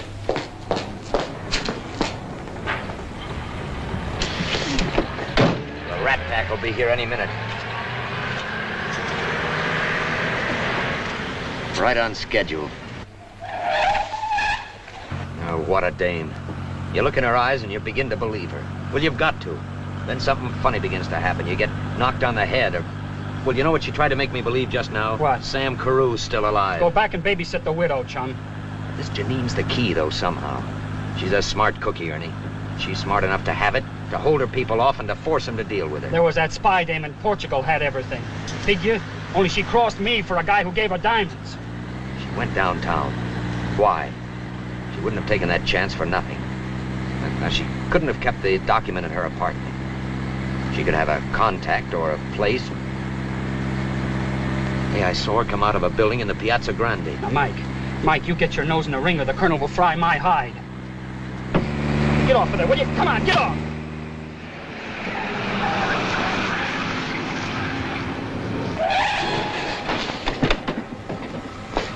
rat pack will be here any minute. Right on schedule. Oh, what a dame. You look in her eyes and you begin to believe her. Well, you've got to. Then something funny begins to happen. You get knocked on the head or... Well, you know what she tried to make me believe just now? What? Sam Carew's still alive. Go back and babysit the widow, chum. This Janine's the key, though, somehow. She's a smart cookie, Ernie. She's smart enough to have it, to hold her people off, and to force them to deal with her. There was that spy dame in Portugal had everything. Figure? Only she crossed me for a guy who gave her diamonds. She went downtown. Why? She wouldn't have taken that chance for nothing. Now, she couldn't have kept the document in her apartment. She could have a contact or a place. Hey, I saw her come out of a building in the Piazza Grande. Now, Mike, you get your nose in the ring or the colonel will fry my hide. Get off of there, will you? Come on, get off!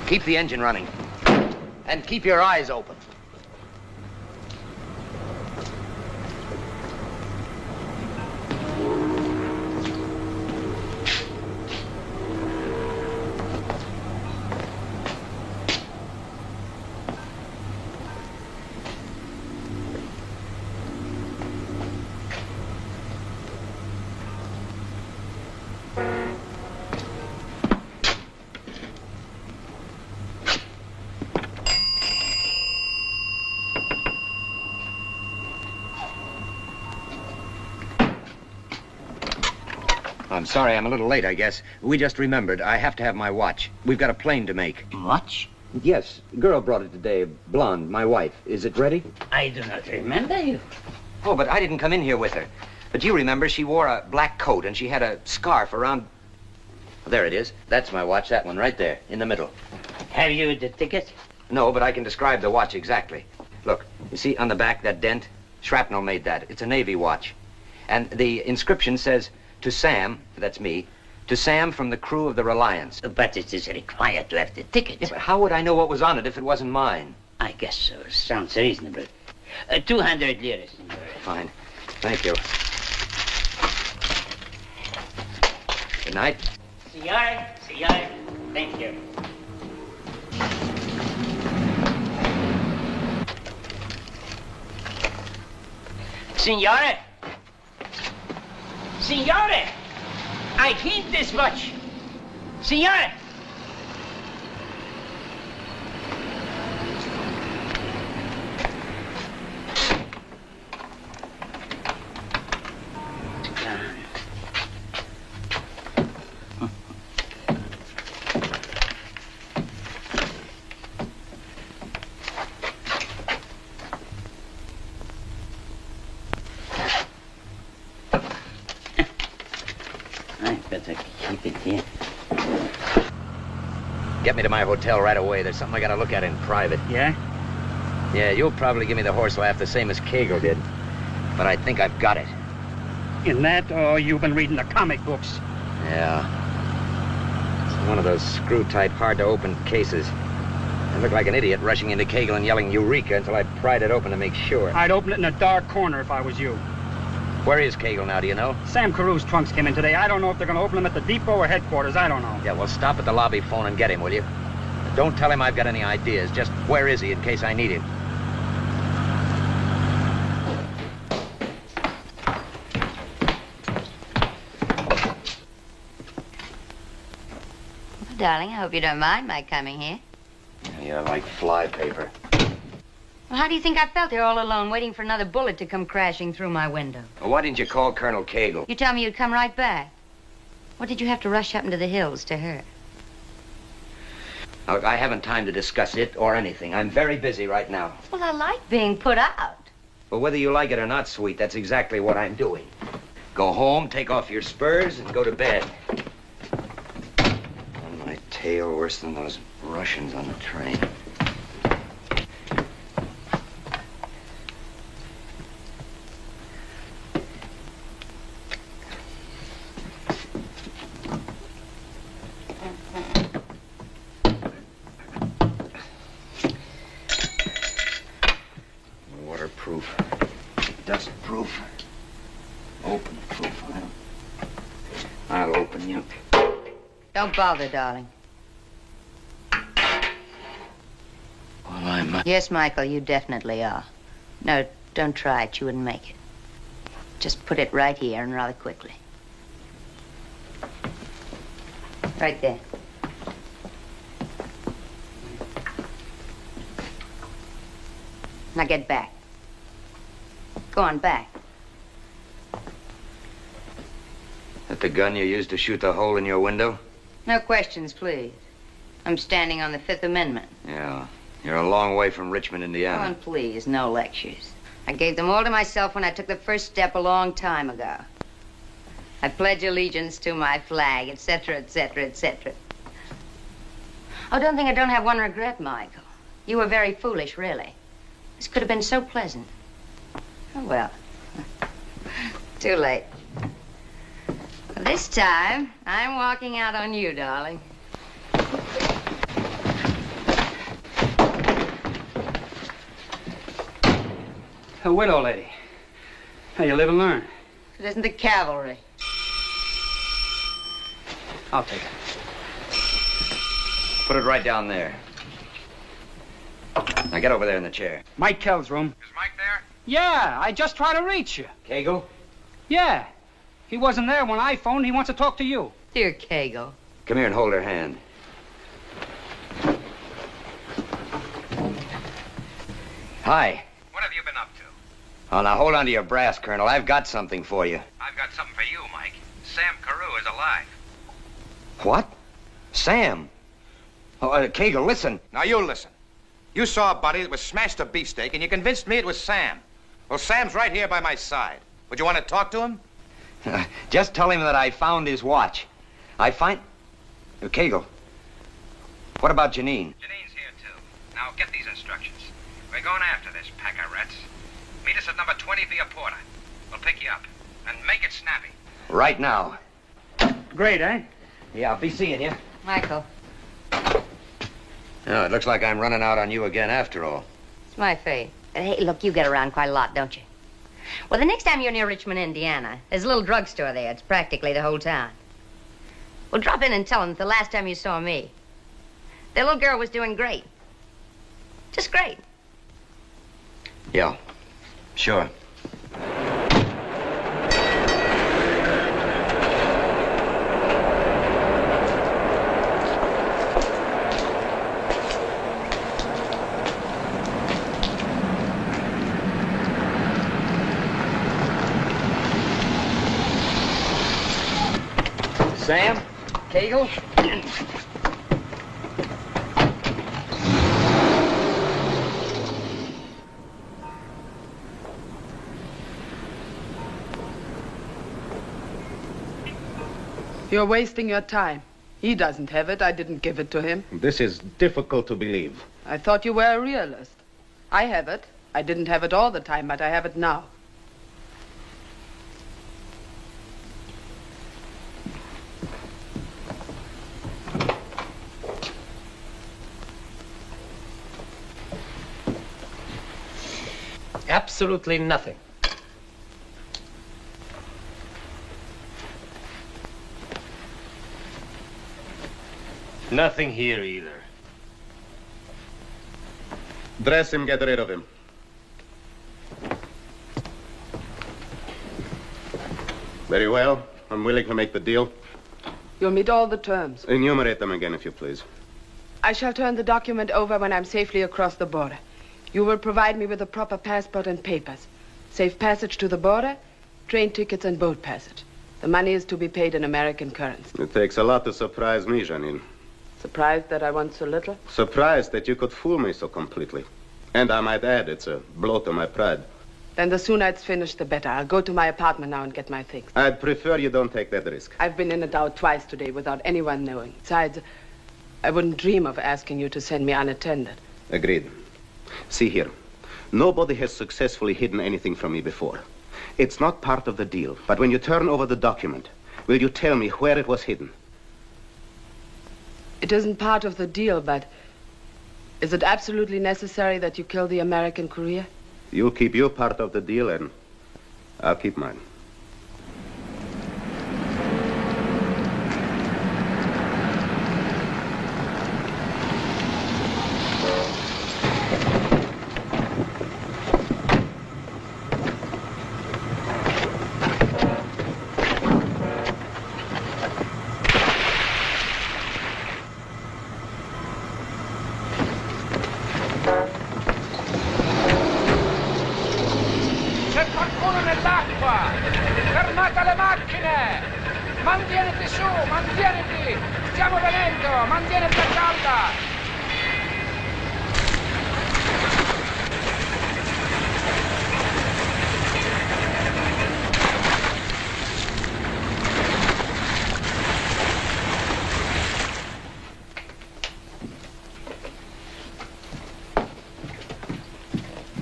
Keep the engine running. And keep your eyes open. I'm sorry, I'm a little late, I guess. We just remembered. I have to have my watch. We've got a plane to make. Watch? Yes. Girl brought it today. Blonde, my wife. Is it ready? I do not remember you. Oh, but I didn't come in here with her. But you remember she wore a black coat and she had a scarf around... There it is. That's my watch, that one right there, in the middle. Have you the ticket? No, but I can describe the watch exactly. Look, you see on the back, that dent? Shrapnel made that. It's a Navy watch. And the inscription says... To Sam, that's me, to Sam from the crew of the Reliance. But it is required to have the ticket. Yeah, but how would I know what was on it if it wasn't mine? I guess so. Sounds reasonable. 200 liras. Fine. Thank you. Good night. Signore. Thank you. Signore! Signore! I hint this much. Signore! Get me to my hotel right away. There's something I gotta look at in private. Yeah? Yeah, you'll probably give me the horse laugh the same as Kegel did. But I think I've got it. In that, or you've been reading the comic books? Yeah. It's one of those screw-type, hard-to-open cases. I look like an idiot rushing into Kegel and yelling Eureka until I pried it open to make sure. I'd open it in a dark corner if I was you. Where is Kegel now, do you know? Sam Carew's trunks came in today. I don't know if they're going to open them at the depot or headquarters. I don't know. Yeah, well, stop at the lobby phone and get him, will you? Don't tell him I've got any ideas. Just where is he in case I need him? Well, darling, I hope you don't mind my coming here. You're like fly paper. Well, how do you think I felt here all alone, waiting for another bullet to come crashing through my window? Well, why didn't you call Colonel Kegel? You told me you'd come right back. What did you have to rush up into the hills to her? Now, look, I haven't time to discuss it or anything. I'm very busy right now. Well, I like being put out. Well, whether you like it or not, sweet, that's exactly what I'm doing. Go home, take off your spurs, and go to bed. On my tail worse than those Russians on the train. Waterproof, dustproof, open-proof. I'll open you. Don't bother, darling. Well, I'm... Yes, Michael, you definitely are. No, don't try it. You wouldn't make it. Just put it right here and rather quickly. Right there. Now get back. Go on, back. That the gun you used to shoot the hole in your window? No questions, please. I'm standing on the Fifth Amendment. Yeah. You're a long way from Richmond, Indiana. Go on, please. No lectures. I gave them all to myself when I took the first step a long time ago. I pledge allegiance to my flag, etc., etc., etc. Oh, don't think I don't have one regret, Michael. You were very foolish, really. This could have been so pleasant. Oh, well. Too late. This time, I'm walking out on you, darling. A widow lady. Hey, you live and learn. It isn't the cavalry. I'll take it. Put it right down there. Now get over there in the chair. Mike Kell's room. Is Mike there? Yeah, I just tried to reach you. Cagle? Yeah. He wasn't there when I phoned. He wants to talk to you. Dear Cagle. Come here and hold her hand. Hi. What have you been up to? Oh, now hold on to your brass, Colonel. I've got something for you. I've got something for you, Mike. Sam Carew is alive. What? Sam? Oh, Cagle, listen. Now you listen. You saw a body that was smashed to beefsteak, and you convinced me it was Sam. Well, Sam's right here by my side. Would you want to talk to him? Just tell him that I found his watch. Cagle, what about Janine? Janine's here, too. Now, get these instructions. We're going after this pack of rats. Meet us at number 20 Via Porta. We'll pick you up. And make it snappy. Right now. Great, eh? Yeah, I'll be seeing you. Michael. Oh, it looks like I'm running out on you again after all. It's my fate. Hey, look, you get around quite a lot, don't you? Well, the next time you're near Richmond, Indiana, there's a little drugstore there. It's practically the whole town. Well, drop in and tell them that the last time you saw me, their little girl was doing great. Just great. Yeah, sure. Sam? Cagle? You're wasting your time. He doesn't have it. I didn't give it to him. This is difficult to believe. I thought you were a realist. I have it. I didn't have it all the time, but I have it now. Absolutely nothing. Nothing here either. Dress him, get rid of him. Very well. I'm willing to make the deal. You'll meet all the terms. Enumerate them again, if you please. I shall turn the document over when I'm safely across the border. You will provide me with a proper passport and papers. Safe passage to the border, train tickets and boat passage. The money is to be paid in American currency. It takes a lot to surprise me, Janine. Surprised that I want so little? Surprised that you could fool me so completely. And I might add, it's a blow to my pride. Then the sooner it's finished, the better. I'll go to my apartment now and get my things. I'd prefer you don't take that risk. I've been in and out twice today without anyone knowing. Besides, I wouldn't dream of asking you to send me unattended. Agreed. See here. Nobody has successfully hidden anything from me before. It's not part of the deal. But when you turn over the document, will you tell me where it was hidden? It isn't part of the deal, but is it absolutely necessary that you kill the American Courier? You'll keep your part of the deal, and I'll keep mine.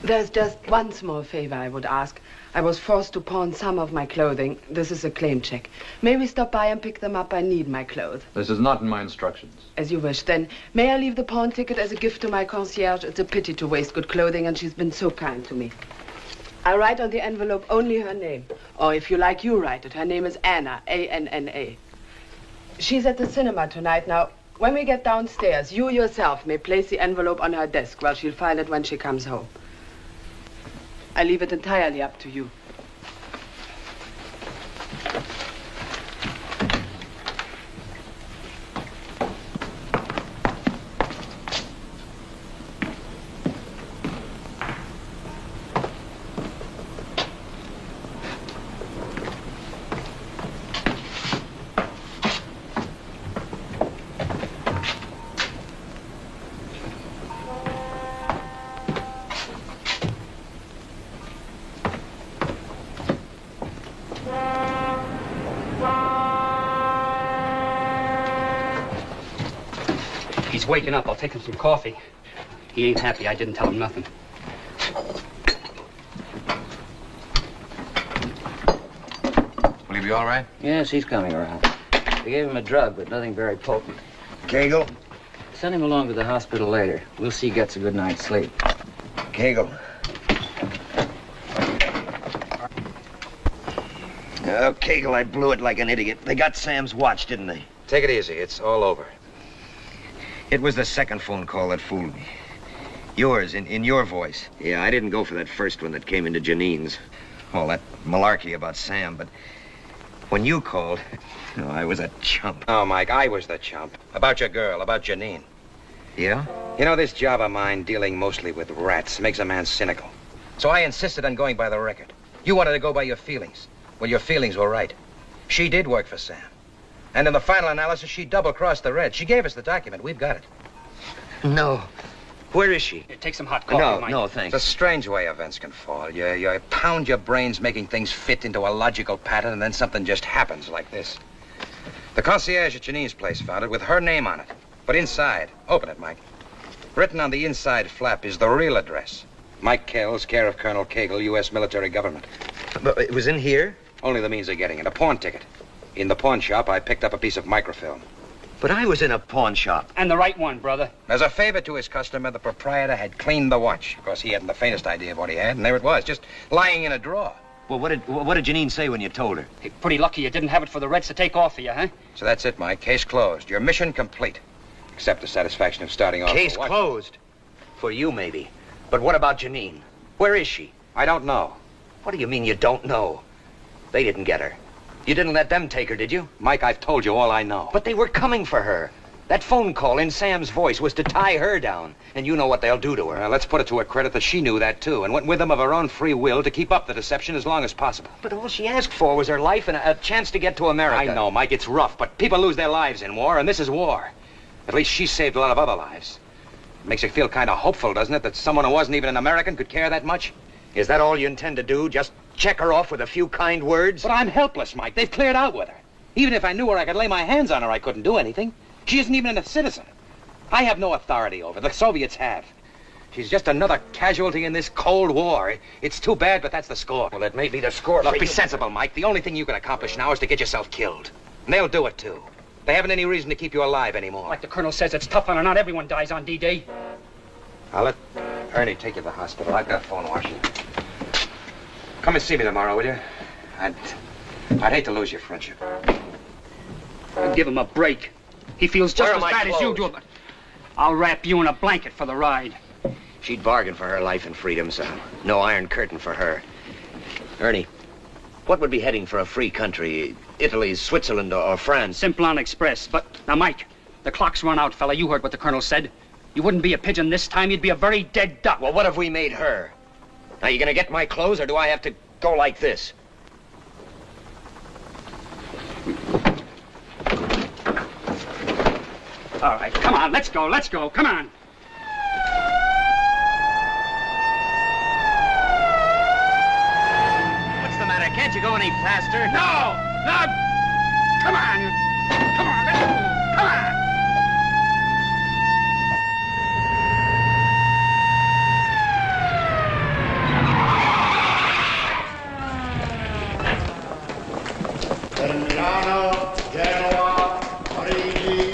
There's just one small favor I would ask. I was forced to pawn some of my clothing. This is a claim check. May we stop by and pick them up? I need my clothes. This is not in my instructions. As you wish. Then, may I leave the pawn ticket as a gift to my concierge? It's a pity to waste good clothing, and she's been so kind to me. I'll write on the envelope only her name. Or if you like, you write it. Her name is Anna, A-N-N-A. She's at the cinema tonight. Now, when we get downstairs, you yourself may place the envelope on her desk. Well, she'll find it when she comes home. I leave it entirely up to you. He's waking up. I'll take him some coffee. He ain't happy. I didn't tell him nothing. Will he be all right? Yes, he's coming around. We gave him a drug, but nothing very potent. Kegel? Send him along to the hospital later. We'll see he gets a good night's sleep. Kegel. Oh, Kegel, I blew it like an idiot. They got Sam's watch, didn't they? Take it easy. It's all over. It was the second phone call that fooled me. Yours, in your voice. Yeah, I didn't go for that first one that came into Janine's. All that malarkey about Sam, but when you called, oh, I was a chump. Oh, Mike, I was the chump. About your girl, about Janine. Yeah? You know, this job of mine, dealing mostly with rats, makes a man cynical. So I insisted on going by the record. You wanted to go by your feelings. Well, your feelings were right. She did work for Sam. And in the final analysis, she double-crossed the Reds. She gave us the document. We've got it. No. Where is she? Here, take some hot coffee, Mike. No, thanks. It's a strange way events can fall. You pound your brains making things fit into a logical pattern, and then something just happens like this. The concierge at Janine's place found it with her name on it. But inside, open it, Mike. Written on the inside flap is the real address. Mike Kells, care of Colonel Kegel, U.S. military government. But it was in here? Only the means of getting it. A pawn ticket. In the pawn shop, I picked up a piece of microfilm. But I was in a pawn shop. And the right one, brother. As a favor to his customer, the proprietor had cleaned the watch. Of course, he hadn't the faintest idea of what he had, and there it was, just lying in a drawer. Well, what did Janine say when you told her? Hey, pretty lucky you didn't have it for the Reds to take off of you, huh? So that's it, Mike. Case closed. Your mission complete. Except the satisfaction of starting off. Case closed? For you, maybe. But what about Janine? Where is she? I don't know. What do you mean you don't know? They didn't get her. You didn't let them take her, did you? Mike, I've told you all I know. But they were coming for her. That phone call in Sam's voice was to tie her down. And you know what they'll do to her. Let's put it to her credit that she knew that, too, and went with them of her own free will to keep up the deception as long as possible. But all she asked for was her life and a chance to get to America. I know, Mike, it's rough, but people lose their lives in war, and this is war. At least she saved a lot of other lives. It makes you feel kind of hopeful, doesn't it, that someone who wasn't even an American could care that much? Is that all you intend to do? Just check her off with a few kind words? But I'm helpless, Mike. They've cleared out with her. Even if I knew where I could lay my hands on her, I couldn't do anything. She isn't even a citizen. I have no authority over her. The Soviets have. She's just another casualty in this Cold War. It's too bad, but that's the score. Well, it may be the score. Look, be sensible, Mike. The only thing you can accomplish now is to get yourself killed. And they'll do it, too. They haven't any reason to keep you alive anymore. Like the colonel says, it's tough on her. Not everyone dies on D-Day. I'll let Ernie take you to the hospital. I've got phone washing. Come and see me tomorrow, will you? I'd hate to lose your friendship. I'll give him a break. He feels just as bad as you do, but I'll wrap you in a blanket for the ride. She'd bargain for her life and freedom, so no iron curtain for her. Ernie, what would be heading for a free country? Italy, Switzerland, or France? Simplon Express. But, now, Mike, the clock's run out, fella. You heard what the colonel said. You wouldn't be a pigeon this time. You'd be a very dead duck. Well, what have we made her? Now, you gonna get my clothes, or do I have to go like this? All right, come on, let's go, come on. What's the matter? Can't you go any faster? No! Come on! Come on, let's go! Come on! Milano, Genoa, Parigi,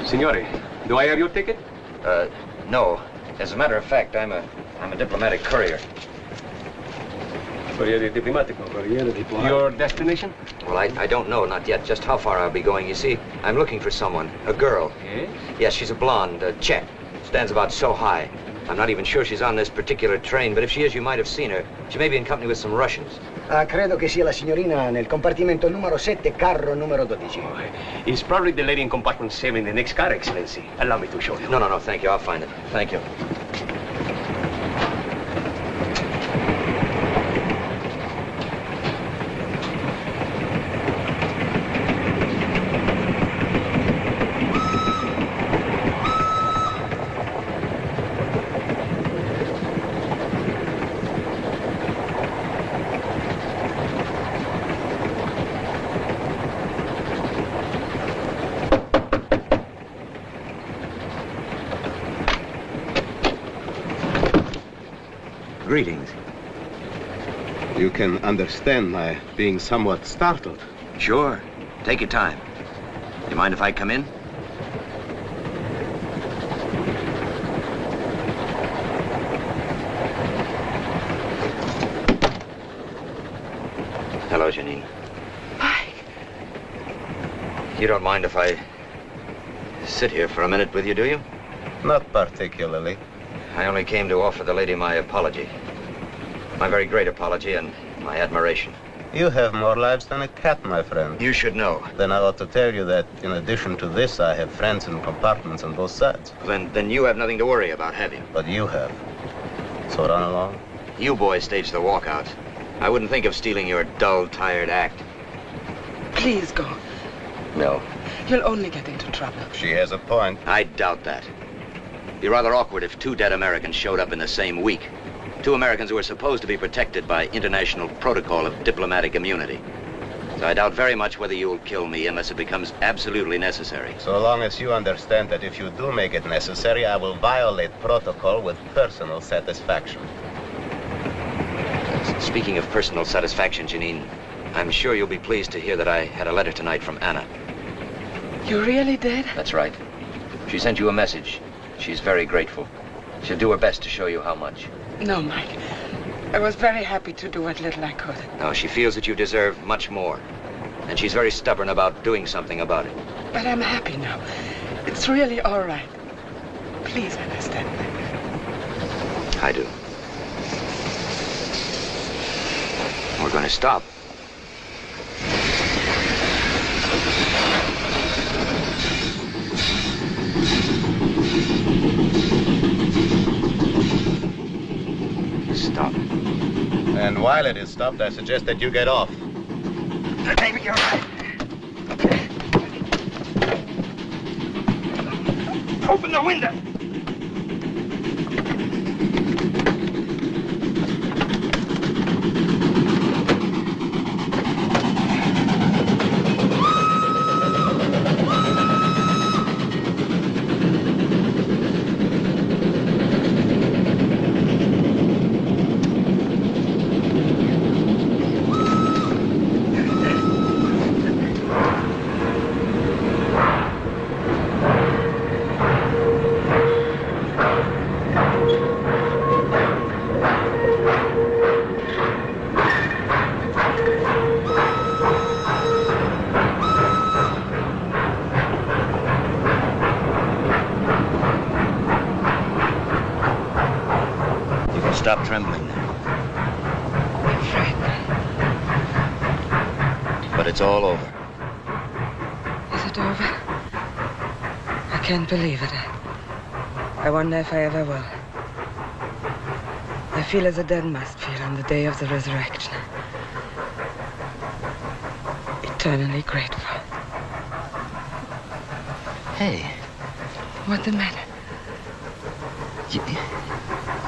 Signore, do I have your ticket? No. As a matter of fact, I'm a diplomatic courier. Corriere diplomatico, corriere diplomatico. Your destination? Well, I don't know, not yet, just how far I'll be going. You see, I'm looking for someone, a girl. Yes? Yes, she's a blonde, Czech. Stands about so high. I'm not even sure she's on this particular train, but if she is, you might have seen her. She may be in company with some Russians. Credo che sia la signorina nel compartimento numero 7, carro numero 12. It's probably the lady in compartment 7 in the next car, Excellency. Allow me to show you. No, thank you. I'll find it. Thank you. Greetings. You can understand my being somewhat startled. Sure. Take your time. You mind if I come in? Hello, Janine. Mike. You don't mind if I sit here for a minute with you, do you? Not particularly. I only came to offer the lady my apology. My very great apology and my admiration. You have more lives than a cat, my friend. You should know. Then I ought to tell you that in addition to this, I have friends in compartments on both sides. Then you have nothing to worry about, have you? But you have. So run along. You boys staged the walkout. I wouldn't think of stealing your dull, tired act. Please go. No. You'll only get into trouble. She has a point. I doubt that. It'd be rather awkward if two dead Americans showed up in the same week. Two Americans who are supposed to be protected by international protocol of diplomatic immunity. So I doubt very much whether you'll kill me unless it becomes absolutely necessary. So long as you understand that if you do make it necessary, I will violate protocol with personal satisfaction. Speaking of personal satisfaction, Janine, I'm sure you'll be pleased to hear that I had a letter tonight from Anna. You really did? That's right. She sent you a message. She's very grateful. She'll do her best to show you how much. No, Mike. I was very happy to do what little I could. No, she feels that you deserve much more. And she's very stubborn about doing something about it. But I'm happy now. It's really all right. Please understand me. I do. We're going to stop. Stop. And while it is stopped, I suggest that you get off. Maybe you're right. Open the window. Stop trembling now. I'm frightened. But it's all over. Is it over? I can't believe it. I wonder if I ever will. I feel as a dead must feel on the day of the resurrection. Eternally grateful. Hey. What's the matter?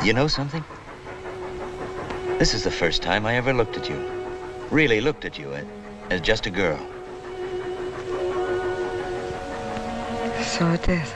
You know something? This is the first time I ever looked at you. Really looked at you as just a girl. So it is.